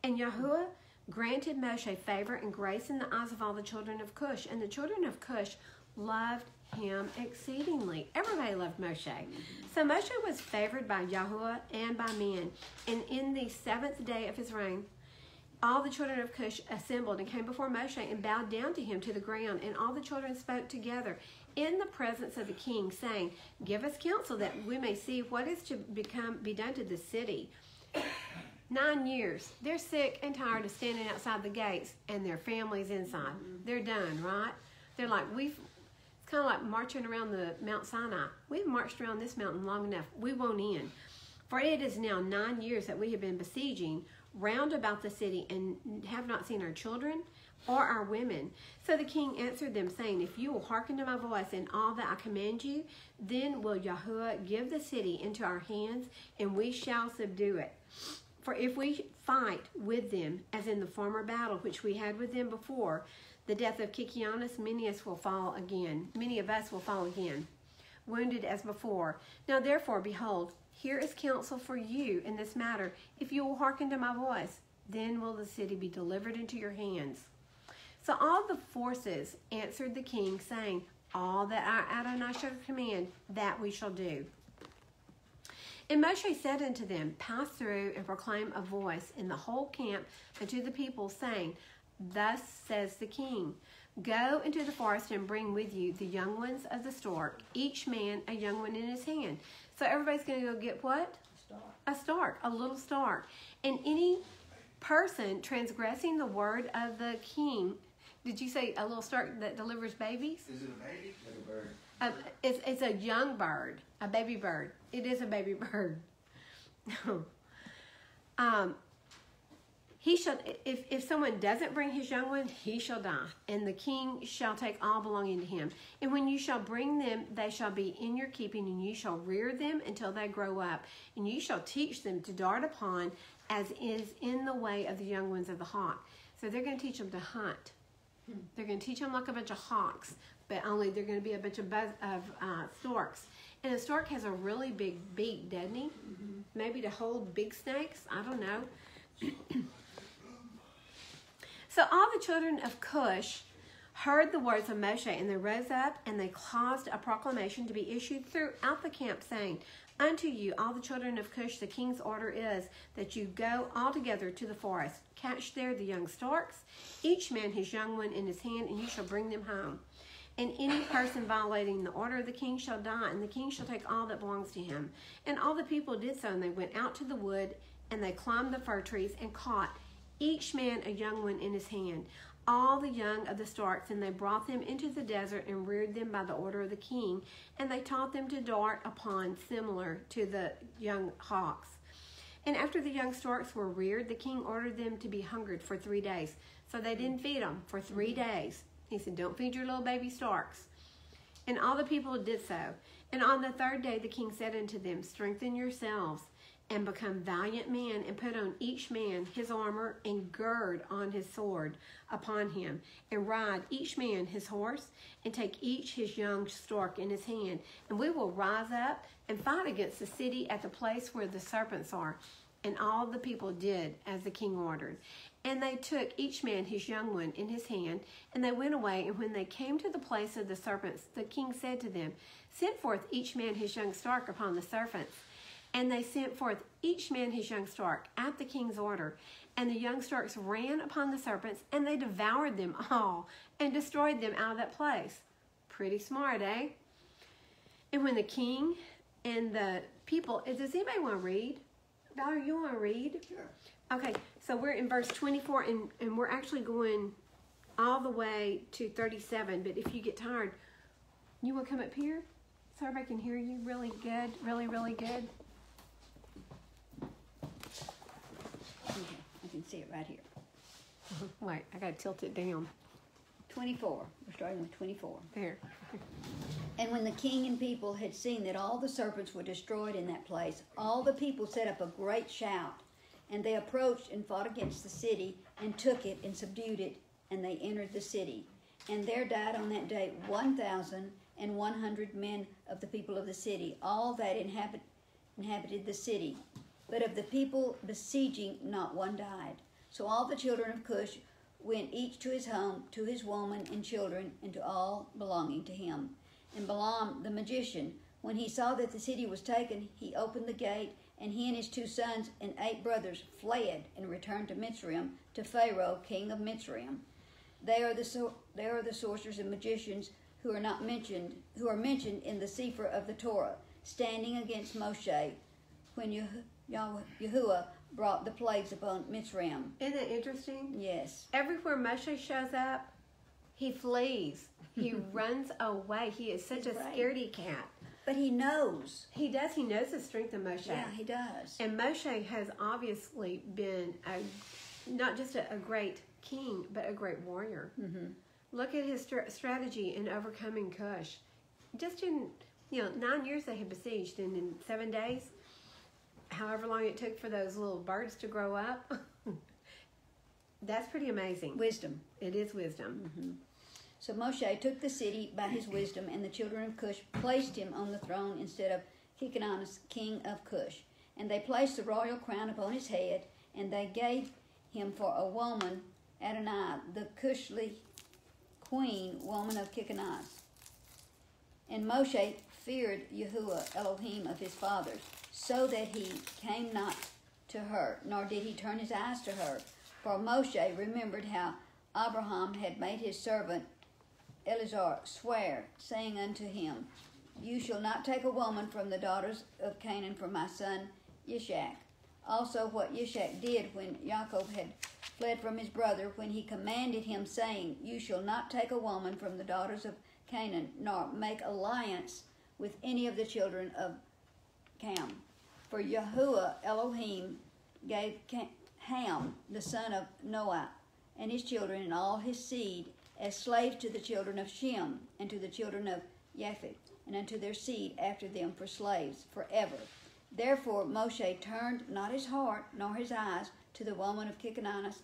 And Yahuwah granted Mosheh favor and grace in the eyes of all the children of Cush. And the children of Cush loved him exceedingly. Everybody loved Mosheh. Mm-hmm. So Mosheh was favored by Yahuwah and by men. And in the 7th day of his reign, all the children of Cush assembled and came before Mosheh and bowed down to him to the ground. And all the children spoke together in the presence of the king, saying, Give us counsel that we may see what is to be done to the city. 9 years. They're sick and tired of standing outside the gates and their families inside. Mm-hmm. They're done, right? They're like, it's kind of like marching around the Mount Sinai. We've marched around this mountain long enough. We won't end. For it is now 9 years that we have been besieging round about the city and have not seen our children or our women. So the king answered them, saying, If you will hearken to my voice in all that I command you, then will Yahuwah give the city into our hands, and we shall subdue it. For if we fight with them, as in the former battle which we had with them before the death of Kikianis, many of us will fall again, wounded as before. Now therefore, behold, here is counsel for you in this matter. If you will hearken to my voice, then will the city be delivered into your hands. So all the forces answered the king, saying, All that our Adonai shall command, that we shall do. And Mosheh said unto them, Pass through and proclaim a voice in the whole camp unto the people, saying, Thus says the king, Go into the forest and bring with you the young ones of the stork, each man a young one in his hand. So everybody's going to go get what? A stork, a little stork. And any person transgressing the word of the king, did you say a little stork that delivers babies? Is it a baby? Like a bird. It's a young bird, a baby bird. It is a baby bird. he shall, if someone doesn't bring his young one, he shall die, and the king shall take all belonging to him. And when you shall bring them, they shall be in your keeping, and you shall rear them until they grow up, and you shall teach them to dart upon, as is in the way of the young ones of the hawk. So they're going to teach them to hunt. They're going to teach them like a bunch of hawks, but only they're going to be a bunch of storks. And a stork has a really big beak, doesn't he? Mm-hmm. Maybe to hold big snakes. I don't know. So all the children of Cush heard the words of Moshe, and they rose up, and they caused a proclamation to be issued throughout the camp, saying, Unto you, all the children of Cush, the king's order is that you go all together to the forest, catch there the young storks, each man his young one in his hand, and you shall bring them home. And any person violating the order of the king shall die, and the king shall take all that belongs to him. And all the people did so, and they went out to the wood, and they climbed the fir trees, and caught each man a young one in his hand, all the young of the storks, and they brought them into the desert and reared them by the order of the king, and they taught them to dart upon, similar to the young hawks. And after the young storks were reared, the king ordered them to be hungered for 3 days. So they didn't feed them for 3 days. He said, don't feed your little baby storks. And all the people did so. And on the 3rd day the king said unto them, Strengthen yourselves, and become valiant men, and put on each man his armor, and gird on his sword upon him, and ride each man his horse, and take each his young stork in his hand. And we will rise up and fight against the city at the place where the serpents are. And all the people did as the king ordered. And they took each man his young one in his hand, and they went away. And when they came to the place of the serpents, the king said to them, Send forth each man his young stork upon the serpents. And they sent forth each man his young stork at the king's order. And the young storks ran upon the serpents, and they devoured them all, and destroyed them out of that place. Pretty smart, eh? And when the king and the people, does anybody want to read? Valerie, you want to read? Sure. Okay, so we're in verse 24, and we're actually going all the way to 37. But if you get tired, you want to come up here so everybody can hear you really good, really, really good? Okay, I can see it right here. Wait, I got to tilt it down. 24. We're starting with 24. There. And when the king and people had seen that all the serpents were destroyed in that place, all the people set up a great shout. And they approached and fought against the city, and took it and subdued it, and they entered the city. And there died on that day 1,100 men of the people of the city, all that inhabited the city. But of the people besieging, not one died. So all the children of Cush went each to his home, to his woman and children, and to all belonging to him. And Balaam the magician, when he saw that the city was taken, he opened the gate, and he and his 2 sons and 8 brothers fled and returned to Mitzrayim, to Pharaoh, king of Mitzrayim. They are the sorcerers and magicians who are mentioned in the Sefer of the Torah, standing against Mosheh, when Yahuwah brought the plagues upon Mitzrayim. Isn't that interesting? Yes. Everywhere Moshe shows up, he flees. He runs away. He is such a scaredy cat. But he knows. He does. He knows the strength of Moshe. Yeah, he does. And Moshe has obviously been not just a great king, but a great warrior. Mm-hmm. Look at his strategy in overcoming Cush. Just in 9 years they had besieged, and in 7 days, however long it took for those little birds to grow up, that's pretty amazing. Wisdom. It is wisdom. Mm-hmm. So Mosheh took the city by his wisdom, and the children of Cush placed him on the throne instead of Kikanos, king of Cush. And they placed the royal crown upon his head, and they gave him for a woman Adonai, the Cushly queen, woman of Kikanos. And Moshe feared Yahuwah, Elohim of his fathers, so that he came not to her, nor did he turn his eyes to her. For Moshe remembered how Abraham had made his servant Eleazar swear, saying unto him, You shall not take a woman from the daughters of Canaan for my son Yishak. Also what Yishak did when Jacob had fled from his brother, when he commanded him, saying, You shall not take a woman from the daughters of Canaan, nor make alliance with any of the children of Cam. For Yahuwah Elohim gave Ham, the son of Noah, and his children and all his seed, as slaves to the children of Shem, and to the children of Japheth, and unto their seed after them for slaves, forever. Therefore Mosheh turned not his heart nor his eyes to the woman of Kikanos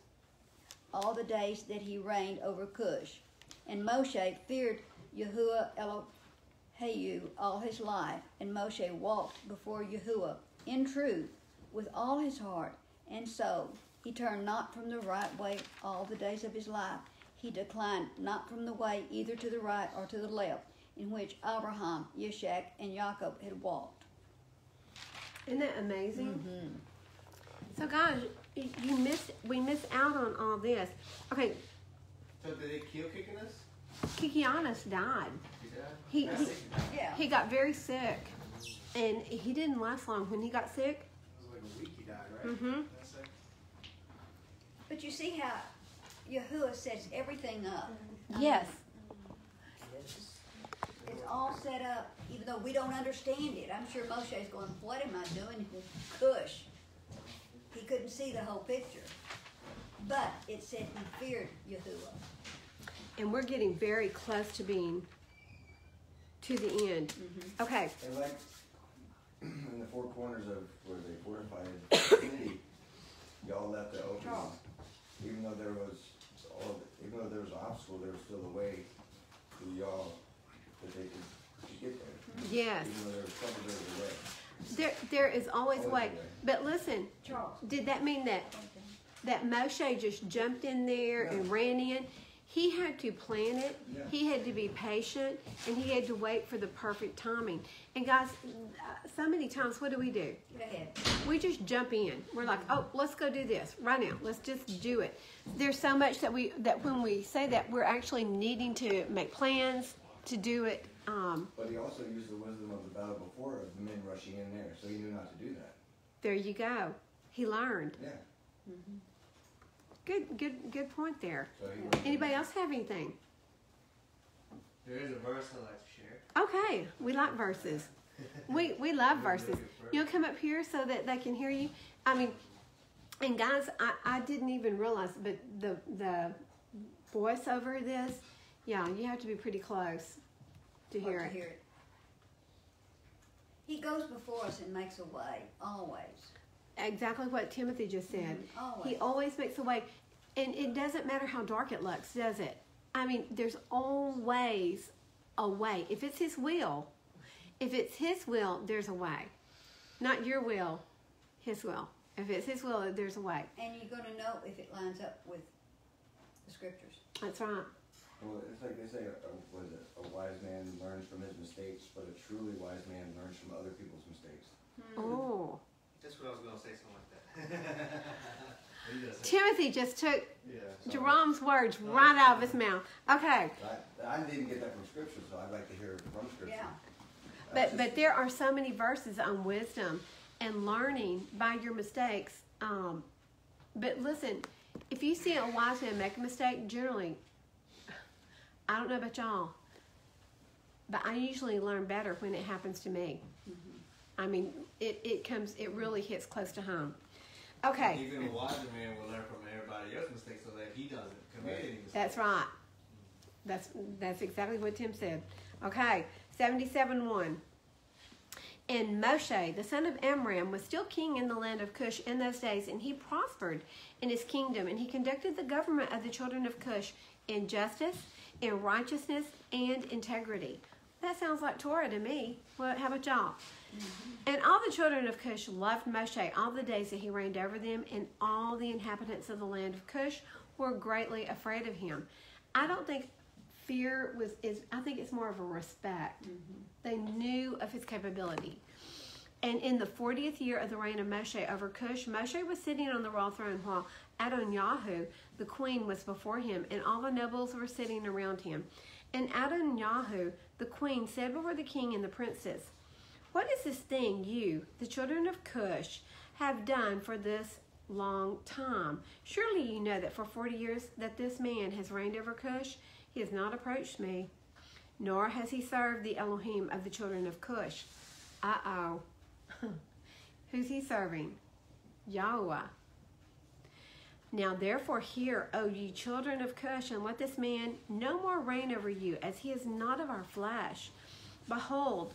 all the days that he reigned over Cush. And Mosheh feared Yahuwah Elohehu all his life, and Mosheh walked before Yahuwah in truth with all his heart and soul. He turned not from the right way all the days of his life. He declined not from the way either to the right or to the left, in which Abraham, Yishak, and Jacob had walked. Isn't that amazing? Mm-hmm. So guys, we missed out on all this. Okay, So did they kill Kikanos? Kikianus died. He died? Yeah. He got very sick, and he didn't last long. When he got sick, It was like a week he died, right? mm-hmm. That's it. But you see how Yahuwah sets everything up. Yes. It's all set up, even though we don't understand it. I'm sure Moshe's going, what am I doing in Cush? He couldn't see the whole picture. But it said he feared Yahuwah. And we're getting very close to being to the end. Mm-hmm. Okay. And like in the four corners of where they fortified the city, y'all left it open. Charles. Even though there was an obstacle, there was still a way for y'all that they could get there. Yes. Even though there was trouble, there was a way. There is always a way. Always a way. But listen, Charles. did that mean that Moshe just jumped in there and ran in? He had to plan it. Yeah. He had to be patient, and he had to wait for the perfect timing. And guys, so many times, what do? Go ahead. We just jump in. We're like, oh, let's go do this right now. Let's just do it. There's so much that when we say that, we're actually needing to make plans to do it. But he also used the wisdom of the battle before of the men rushing in there, so he knew not to do that. There you go. He learned. Yeah. Mm-hmm. Good point there. So he wasn't- Anybody else have anything? There is a verse I'd like to share. Okay, we like verses. We love verses. You'll come up here so that they can hear you. I mean, and guys, I didn't even realize, but the voice over this, yeah, you have to be pretty close to hear it. He goes before us and makes a way, always. Exactly what Timothy just said. Always. He always makes a way. And it doesn't matter how dark it looks, does it? I mean, there's always a way. If it's his will, there's a way. Not your will, his will. If it's his will, there's a way. And you're going to know if it lines up with the scriptures. That's right. Well, it's like they say, a wise man learns from his mistakes, but a truly wise man learns from other people's mistakes. Oh. That's what I was going to say, something like that. He doesn't. Timothy just took Yeah. Jerome's words right out of his mouth. Okay. I didn't get that from Scripture, so I'd like to hear it from Scripture. Yeah. But there are so many verses on wisdom and learning by your mistakes. But listen, if you see a wise man make a mistake, generally, I don't know about y'all, but I usually learn better when it happens to me. I mean, it really hits close to home. Okay. Even a wiser man will learn from everybody else's mistakes so that he doesn't commit any mistakes. That's right. That's exactly what Tim said. Okay, 77:1. And Mosheh, the son of Amram, was still king in the land of Cush in those days, and he prospered in his kingdom, and he conducted the government of the children of Cush in justice, in righteousness, and integrity. That sounds like Torah to me. Well, how about y'all? And all the children of Cush loved Mosheh all the days that he reigned over them, and all the inhabitants of the land of Cush were greatly afraid of him. I don't think fear I think it's more of a respect. They knew of his capability. And in the 40th year of the reign of Mosheh over Cush, Mosheh was sitting on the royal throne while Adonyahu, the queen, was before him, and all the nobles were sitting around him. And Adonyahu, the queen, said before the king and the princes, "What is this thing you, the children of Cush, have done for this long time? Surely you know that for 40 years that this man has reigned over Cush. He has not approached me, nor has he served the Elohim of the children of Cush." Uh-oh. Who's he serving? Yahweh. Now therefore hear, O ye children of Cush, and let this man no more reign over you, as he is not of our flesh. Behold,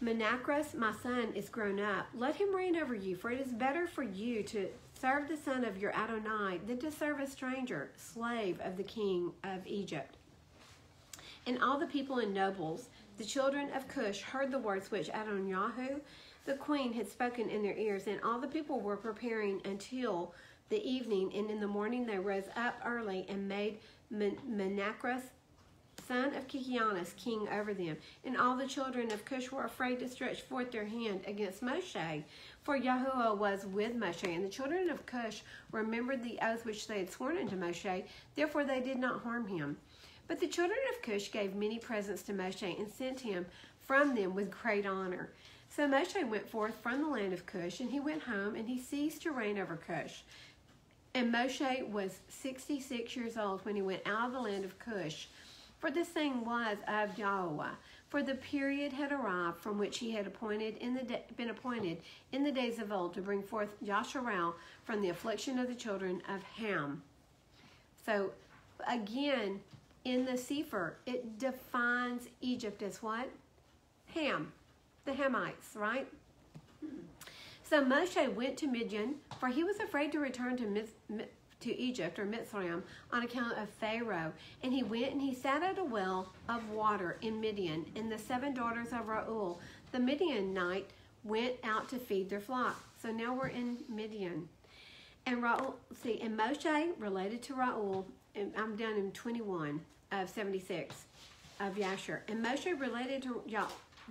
Menacrus, my son, is grown up. Let him reign over you, for it is better for you to serve the son of your Adonai than to serve a stranger, slave of the king of Egypt. And all the people and nobles, the children of Cush, heard the words which Adonyahu, the queen, had spoken in their ears, and all the people were preparing until the evening, and in the morning they rose up early and made Menacrus, son of Kikianus, king over them. And all the children of Cush were afraid to stretch forth their hand against Mosheh, for Yahuwah was with Mosheh. And the children of Cush remembered the oath which they had sworn unto Mosheh, therefore they did not harm him. But the children of Cush gave many presents to Mosheh, and sent him from them with great honor. So Mosheh went forth from the land of Cush, and he went home, and he ceased to reign over Cush. And Mosheh was 66 years old when he went out of the land of Cush. For this thing was of Yahuwah, for the period had arrived from which he had been appointed in the days of old to bring forth Yasharal from the affliction of the children of Ham. So again, in the Sefer, it defines Egypt as what? Ham, the Hamites, right? So Mosheh went to Midian, for he was afraid to return to Egypt or Mitzrayim on account of Pharaoh. And he went and he sat at a well of water in Midian. And the 7 daughters of Reuel, the Midianite, went out to feed their flock. So now we're in Midian. And and Mosheh related to Reuel, and I'm down in 21 of 76 of Yasher. And Mosheh related to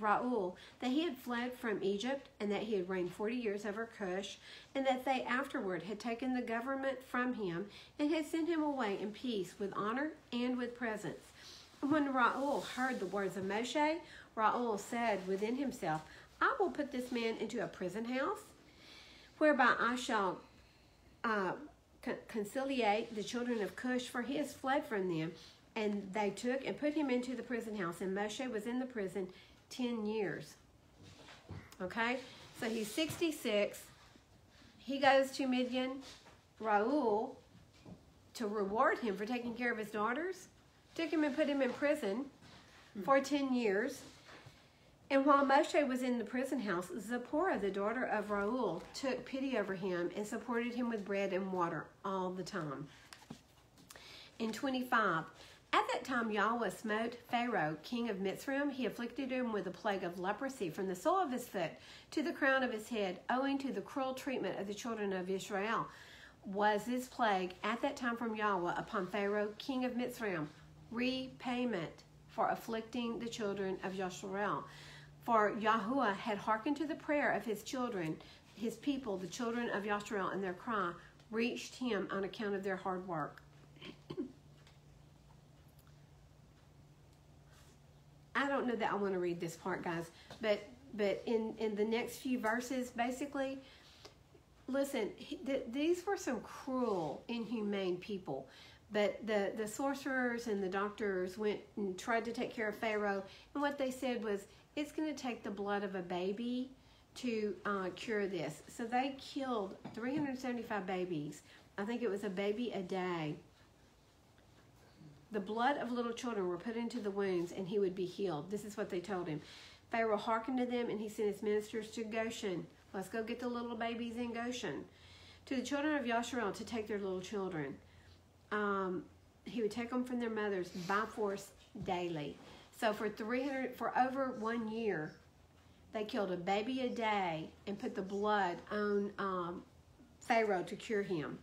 Reuel that he had fled from Egypt, and that he had reigned 40 years over Cush, and that they afterward had taken the government from him, and had sent him away in peace with honor and with presents. And when Reuel heard the words of Mosheh, Reuel said within himself, I will put this man into a prison house, whereby I shall conciliate the children of Cush, for he has fled from them. And they took and put him into the prison house, and Mosheh was in the prison 10 years. Okay, so he's 66. He goes to Midian. Reuel, to reward him for taking care of his daughters, took him and put him in prison for 10 years. And while Mosheh was in the prison house, Zipporah, the daughter of Reuel, took pity over him and supported him with bread and water all the time. In 25, at that time Yahweh smote Pharaoh, king of Mitzrayim. He afflicted him with a plague of leprosy from the sole of his foot to the crown of his head, owing to the cruel treatment of the children of Israel. Was this plague at that time from Yahweh upon Pharaoh, king of Mitzrayim, repayment for afflicting the children of Yasharal? For Yahuwah had hearkened to the prayer of his children, his people, the children of Yasharal, and their cry reached him on account of their hard work. I don't know that I want to read this part, guys, but in the next few verses, basically, listen, these were some cruel, inhumane people. But the sorcerers and the doctors went and tried to take care of Pharaoh, and what they said was, it's going to take the blood of a baby to cure this. So they killed 375 babies. I think it was a baby a day. The blood of little children were put into the wounds, and he would be healed. This is what they told him. Pharaoh hearkened to them, and he sent his ministers to Goshen. Let's go get the little babies in Goshen. To the children of Yasharal to take their little children. He would take them from their mothers by force daily. So for over 1 year, they killed a baby a day and put the blood on Pharaoh to cure him.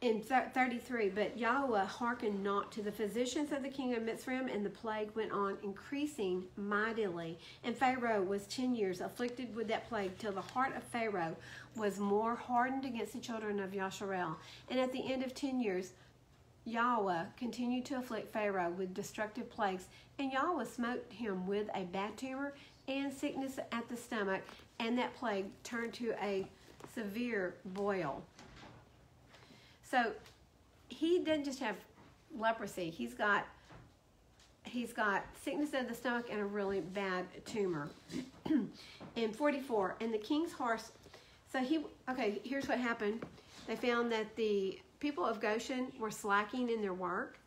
In 33, but Yahweh hearkened not to the physicians of the king of Mitzrayim, and the plague went on increasing mightily. And Pharaoh was 10 years afflicted with that plague, till the heart of Pharaoh was more hardened against the children of Yasharal. And at the end of 10 years, Yahweh continued to afflict Pharaoh with destructive plagues, and Yahweh smote him with a bad tumor and sickness at the stomach, and that plague turned to a severe boil. So he didn't just have leprosy. He's got sickness of the stomach and a really bad tumor. In 44, and the king's horse Here's what happened. They found that the people of Goshen were slacking in their work.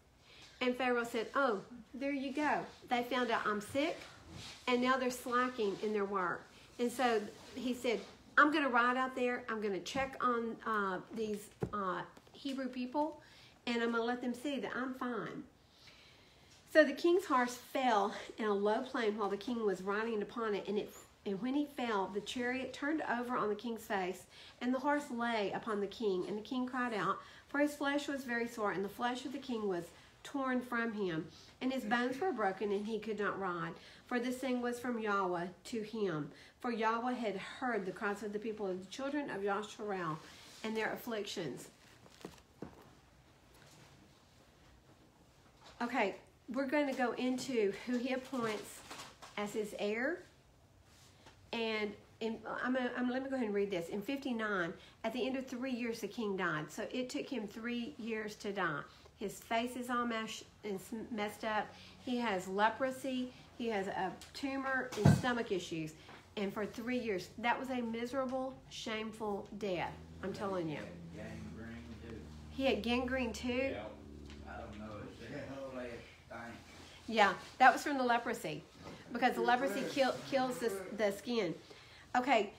And Pharaoh said, oh, there you go. They found out I'm sick, and now they're slacking in their work. And so he said, I'm going to ride out there. I'm going to check on these Hebrew people, and I'm going to let them see that I'm fine. So the king's horse fell in a low plain while the king was riding upon it, and when he fell, the chariot turned over on the king's face, and the horse lay upon the king. And the king cried out, for his flesh was very sore, and the flesh of the king was torn from him, and his bones were broken, and he could not ride. For this thing was from Yahweh to him. For Yahweh had heard the cries of the people of the children of Yasher and their afflictions. Okay, we're going to go into who he appoints as his heir. And let me go ahead and read this. In 59, at the end of 3 years, the king died. So it took him 3 years to die. His face is all messed up. He has leprosy. He has a tumor and stomach issues. And for 3 years, that was a miserable, shameful death. I'm telling you. Gangrene too. He had gangrene too? Yeah. I don't know. It's a whole ass thing. Yeah, that was from the leprosy. Because the leprosy kills the skin. Okay,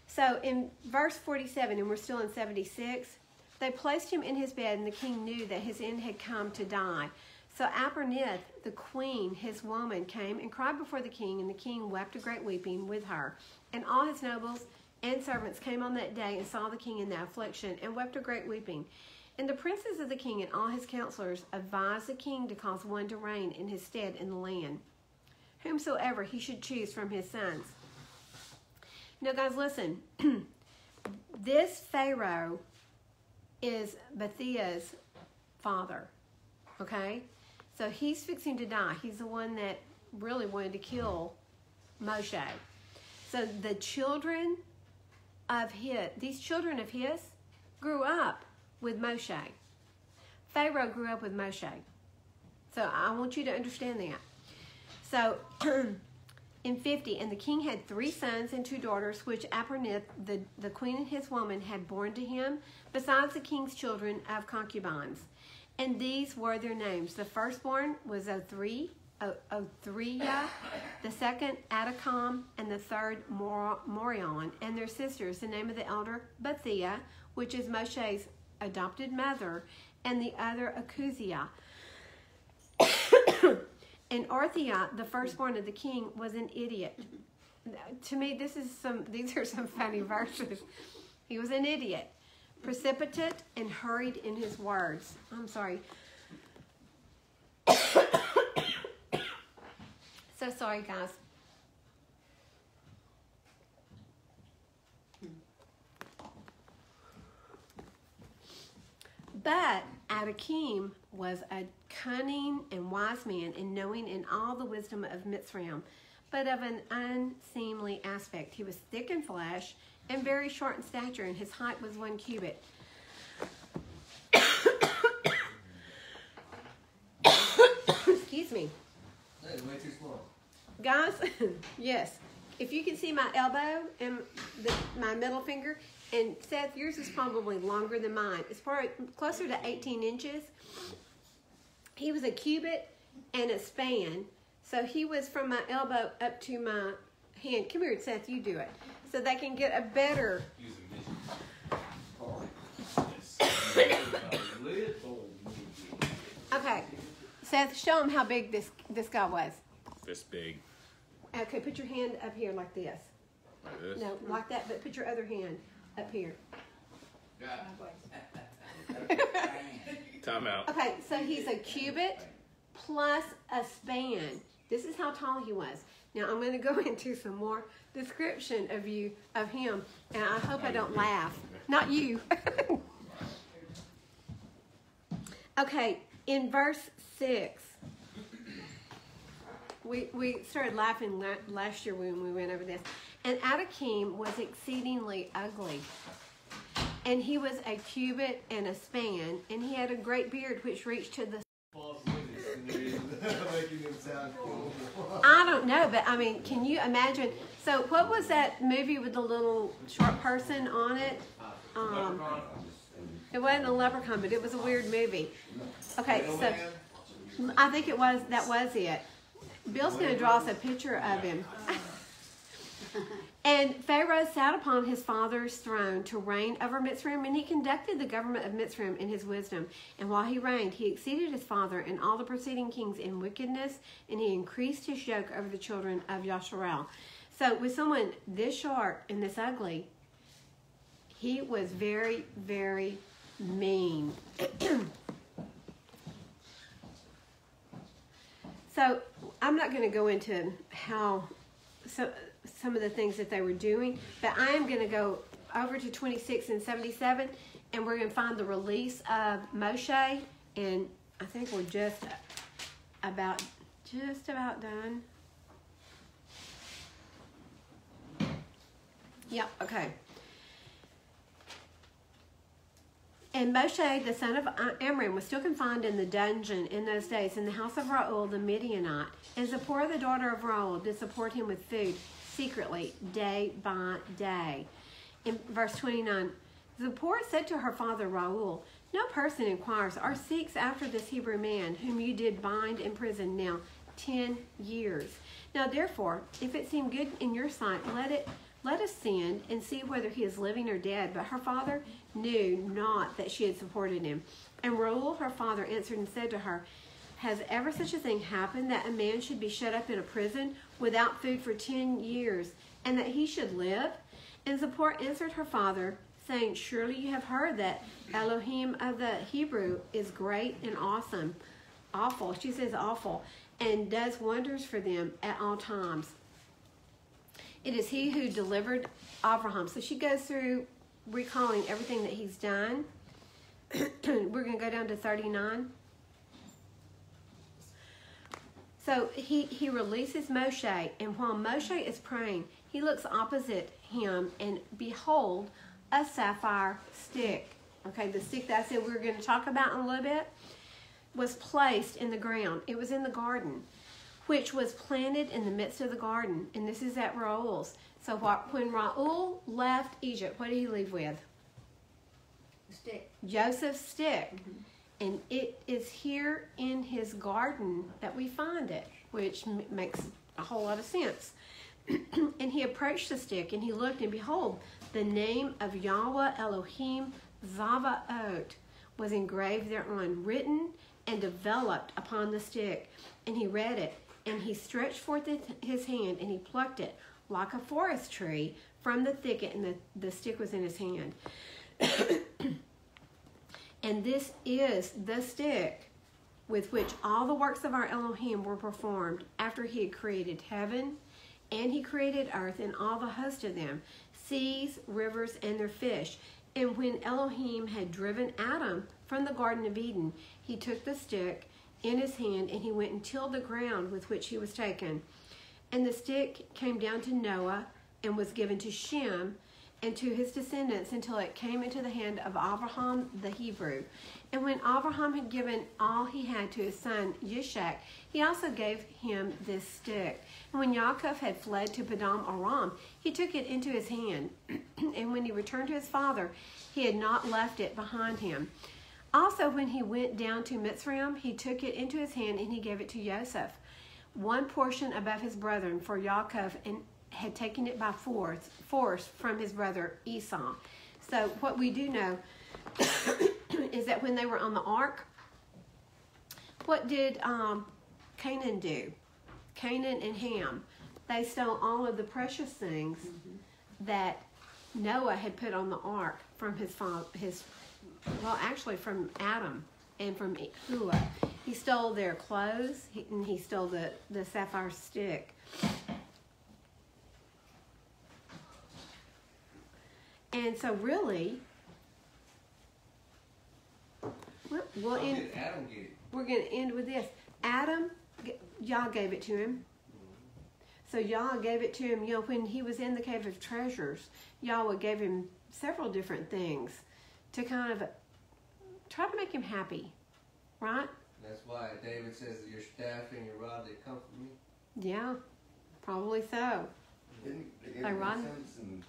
so in verse 47, and we're still in 76, they placed him in his bed, and the king knew that his end had come to die. So Apernith, the queen, his woman, came and cried before the king, and the king wept a great weeping with her. And all his nobles and servants came on that day and saw the king in that affliction, and wept a great weeping. And the princes of the king and all his counselors advised the king to cause one to reign in his stead in the land, whomsoever he should choose from his sons. Now, guys, listen. This Pharaoh is Bethia's father, okay? So he's fixing to die. He's the one that really wanted to kill Mosheh. So the children of these children of his grew up with Mosheh. Pharaoh grew up with Mosheh. So I want you to understand that. So in 50, and the king had 3 sons and 2 daughters, which Apernith, the queen and his woman, had born to him, besides the king's children of concubines. And these were their names. The firstborn was Othriah, the second Adikam, and the third Morion, and their sisters. The name of the elder, Bethia, which is Moshe's adopted mother, and the other Akuziah. And Orthia, the firstborn of the king, was an idiot. To me, these are some funny verses. He was an idiot, precipitate and hurried in his words. I'm sorry. So sorry, guys. But Adakim was a cunning and wise man, and knowing in all the wisdom of Mitzrayim, but of an unseemly aspect. He was thick in flesh and very short in stature, and his height was 1 cubit. Excuse me. That is way too small. Guys, yes. If you can see my elbow and my middle finger, and Seth, yours is probably longer than mine. It's probably closer to 18 inches. He was a cubit and a span. So he was from my elbow up to my hand. Come here, Seth, you do it. So they can get a better... Okay. Seth, show them how big this guy was. This big. Okay, put your hand up here like this. Like this? No, like that, but put your other hand up here. Time out. Okay, so he's a cubit plus a span. This is how tall he was. Now I'm going to go into some more description of him, and I hope I don't laugh. Not you. Okay, in verse 6, we started laughing last year when we went over this. And Adakim was exceedingly ugly. And he was a cubit and a span, and he had a great beard which reached to the... False witness, and there is Making him sound cool. I don't know, but I mean, can you imagine? So, what was that movie with the little short person on it? It wasn't a leprechaun, but it was a weird movie. Okay, so I think it was. That was it. Bill's going to draw us a picture of him. And Pharaoh sat upon his father's throne to reign over Mitzrayim, and he conducted the government of Mitzrayim in his wisdom. And while he reigned, he exceeded his father and all the preceding kings in wickedness, and he increased his yoke over the children of Yasher. So with someone this short and this ugly, he was very, very mean. So I'm not going to go into how some of the things that they were doing, but I am going to go over to 26 and 77, and we're going to find the release of Mosheh, and I think we're just about done. Yep, okay. And Mosheh, the son of Amram, was still confined in the dungeon in those days in the house of Reuel the Midianite. And Zipporah, the daughter of Reuel, did support him with food secretly, day by day. In verse 29, Zipporah said to her father Reuel, no person inquires or seeks after this Hebrew man, whom you did bind in prison now 10 years. Now therefore, if it seem good in your sight, let us send and see whether he is living or dead. But her father knew not that she had supported him. And Reuel, her father, answered and said to her, has ever such a thing happened, that a man should be shut up in a prison without food for 10 years, and that he should live? And Zipporah answered her father, saying, surely you have heard that Elohim of the Hebrew is great and awful, she says awful, and does wonders for them at all times. It is he who delivered Abraham. So she goes through recalling everything that he's done. We're going to go down to 39. So he releases Mosheh, and while Mosheh is praying, he looks opposite him, and behold, a sapphire stick. Okay, the stick that I said we were going to talk about in a little bit was placed in the ground. It was in the garden, which was planted in the midst of the garden. And this is at Reuel's. So when Reuel left Egypt, what did he leave with? The stick. Joseph's stick. Mm-hmm. And it is here in his garden that we find it, which makes a whole lot of sense. And he approached the stick, and he looked, and behold, the name of Yahweh Elohim Zavaot was engraved thereon, written and developed upon the stick. And he read it, and he stretched forth his hand, and he plucked it like a forest tree from the thicket, and the stick was in his hand. And this is the stick with which all the works of our Elohim were performed after he had created heaven, and he created earth and all the host of them, seas, rivers, and their fish. And when Elohim had driven Adam from the Garden of Eden, he took the stick in his hand, and he went and tilled the ground with which he was taken. And the stick came down to Noah and was given to Shem and to his descendants until it came into the hand of Abraham the Hebrew. And when Abraham had given all he had to his son Yishak, he also gave him this stick. And when Yaakov had fled to Padam Aram, he took it into his hand. And when he returned to his father, he had not left it behind him. Also, when he went down to Mitzrayim, he took it into his hand, and he gave it to Joseph, one portion above his brethren, for Yaakov and had taken it by force from his brother Esau. So what we do know is that when they were on the ark, what did Canaan do? Canaan and Ham, they stole all of the precious things that Noah had put on the ark from from Adam and from Hua. He stole their clothes, and he stole the sapphire stick. And so really, we'll end. Did Adam get it? We're going to end with this. Adam, Yah gave it to him. So Yah gave it to him, when he was in the cave of treasures, Yahweh gave him several different things to kind of try to make him happy, right? That's why David says, your staff and your rod, they comfort me. Yeah, probably so. Didn't they give Like him Ron? incense and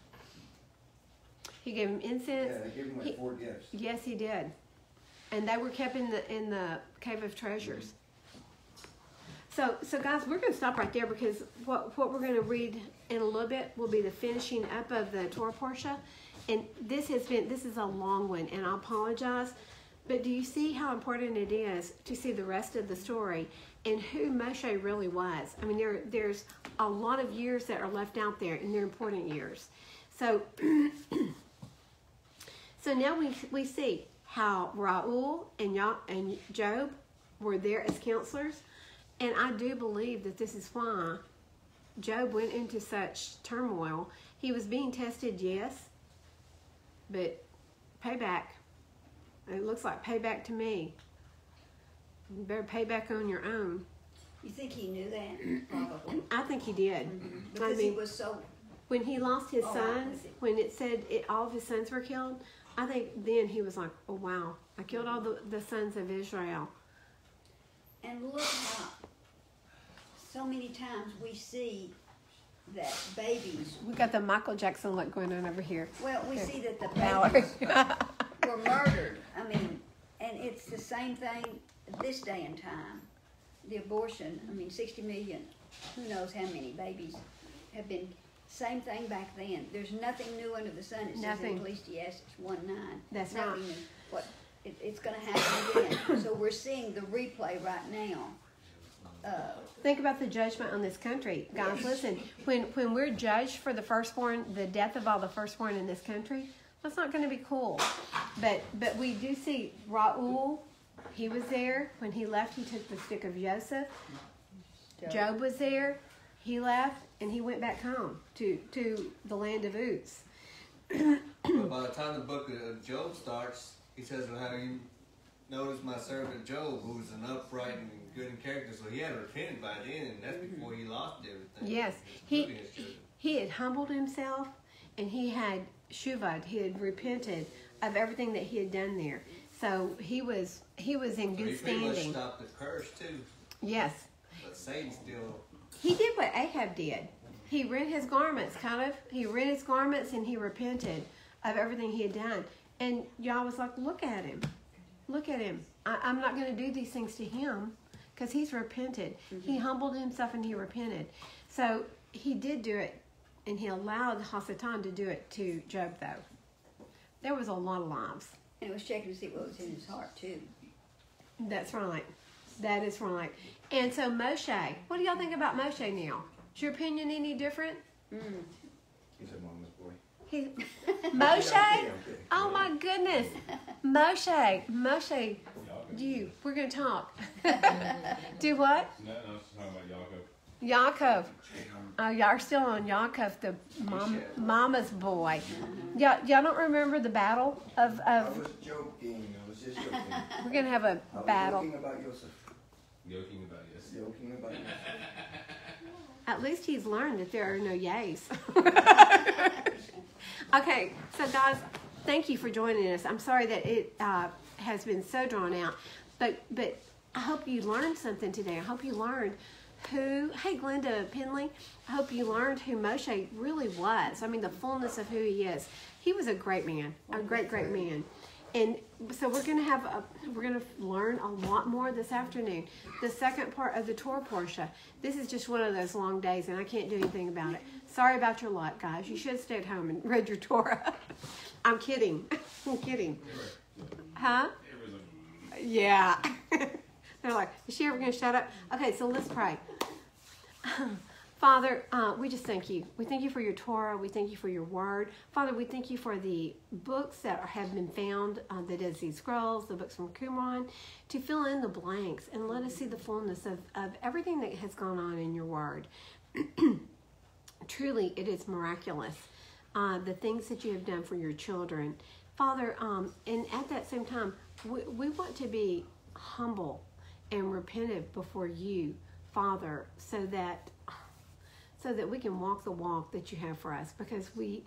He gave him incense. yeah, they gave him like 4 gifts. Yes, he did. And they were kept in the cave of treasures. So guys, we're going to stop right there because what we're going to read in a little bit will be the finishing up of the Torah portion. And this is a long one, and I apologize. But do you see how important it is to see the rest of the story and who Mosheh really was? I mean, there's a lot of years that are left out there, and they're important years. So, so now we see how Reuel and Job were there as counselors. And I do believe that this is why Job went into such turmoil. He was being tested, yes, but payback. It looks like payback to me. You better pay back on your own. You think he knew that? Probably. I think he did. Because he was so... When he lost his Oh, I sons, see. when it said all of his sons were killed, I think then he was like, oh wow, I killed all the sons of Israel. And look how so many times we see that babies, We got the Michael Jackson look going on over here. well, we see that the Valerie. babies were murdered. I mean, and it's the same thing this day and time. The abortion, 60 million, who knows how many babies have been, same thing back then. There's nothing new under the sun. It says Nothing. in Ecclesiastes 1:9. That's nothing right. new. What, it's going to happen again. So we're seeing the replay right now. Think about the judgment on this country. Guys, listen, when we're judged for the firstborn, the death of all the firstborn in this country, that's not going to be cool. But we do see Reuel, he was there. When he left, he took the stick of Joseph. Job was there. He left, and he went back home to the land of Uz. But by the time the book of Job starts, he says, well, how you notice my servant Job, who's an upright and good in character, so he had repented by then, and that's before he lost everything. Yes, including his children. he had humbled himself, and he had shuvah. He had repented of everything that he had done there. So he was in So good he pretty much standing. stopped the curse too, Yes, but Satan still. he did what Ahab did. He rent his garments, He rent his garments, and he repented of everything he had done. And y'all was like, look at him. Look at him. I'm not going to do these things to him because he's repented. He humbled himself and he repented. So he did do it, and he allowed Hasatan to do it to Job, though. There was a lot of lives. And it was checking to see what was in his heart, too. That's right. That is right. And so Mosheh, what do y'all think about Mosheh now? Is your opinion any different? He's a mama's boy. Moshe? Oh my goodness. Moshe, we're going to talk. Do what? No, I was talking about Yaakov. Yaakov. Y'all are still on Yaakov, the mama's boy. Y'all don't remember the battle of I was joking. I was just joking. we're going to have a I was battle. joking about Joseph. Joking about yes. Joking about Joseph. At least he's learned that there are no yays. Okay, so guys, thank you for joining us. I'm sorry that it has been so drawn out, but I hope you learned something today. I hope you learned hey Glenda Penley, I hope you learned who Mosheh really was. I mean, the fullness of who he is. He was a great man, a great man. And so we're going to learn a lot more this afternoon. The second part of the Torah portion. This is just one of those long days, and I can't do anything about it. Sorry about your luck, guys. You should have stayed home and read your Torah. I'm kidding. I'm kidding. Huh? Yeah. They're like, is she ever going to shut up? Okay, so let's pray. Father, we just thank you. We thank you for your Torah. We thank you for your word. Father, we thank you for the books that have been found, the Dead Sea Scrolls, the books from Qumran, to fill in the blanks and let us see the fullness of everything that has gone on in your word. Truly, it is miraculous, the things that you have done for your children. Father, and at that same time, we want to be humble and repentant before you, Father, so that we can walk the walk that you have for us, because we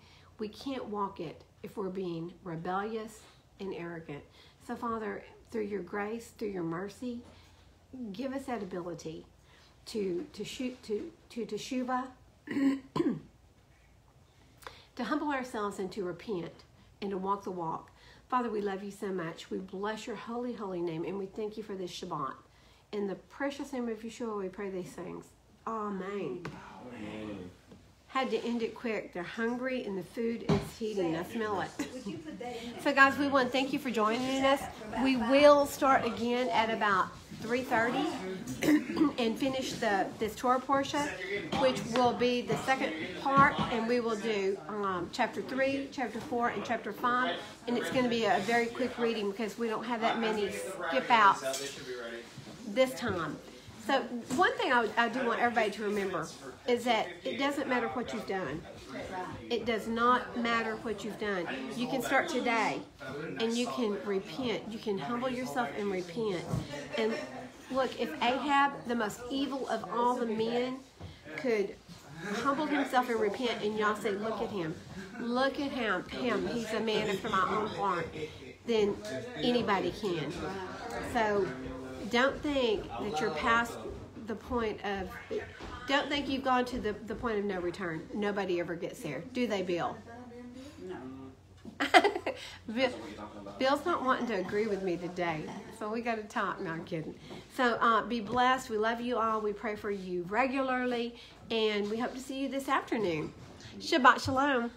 can't walk it if we're being rebellious and arrogant. So Father, through your grace, through your mercy, give us that ability to teshuva, to humble ourselves and to repent and to walk the walk. Father, we love you so much. We bless your holy, holy name, and we thank you for this Shabbat. In the precious name of Yeshua, we pray these things. Amen. Had to end it quick. They're hungry and the food is heating. I smell it. So guys, we want to thank you for joining us. We will start again at about 3:30 and finish this Torah portion, which will be the second part, and we will do chapter 3, chapter 4, and chapter 5. And it's going to be a very quick reading because we don't have that many skip outs this time. So one thing I do want everybody to remember is that it doesn't matter what you've done. It does not matter what you've done. You can start today and you can repent. You can humble yourself and repent. And look, if Ahab, the most evil of all the men, could humble himself and repent, and y'all say, look at him, he's a man after my own heart, then anybody can. So don't think that you're past the point of, don't think you've gone to the point of no return. Nobody ever gets there. Do they, Bill? No. Bill's not wanting to agree with me today, so we got to talk. No, I'm kidding. So be blessed. We love you all. We pray for you regularly, and we hope to see you this afternoon. Shabbat shalom.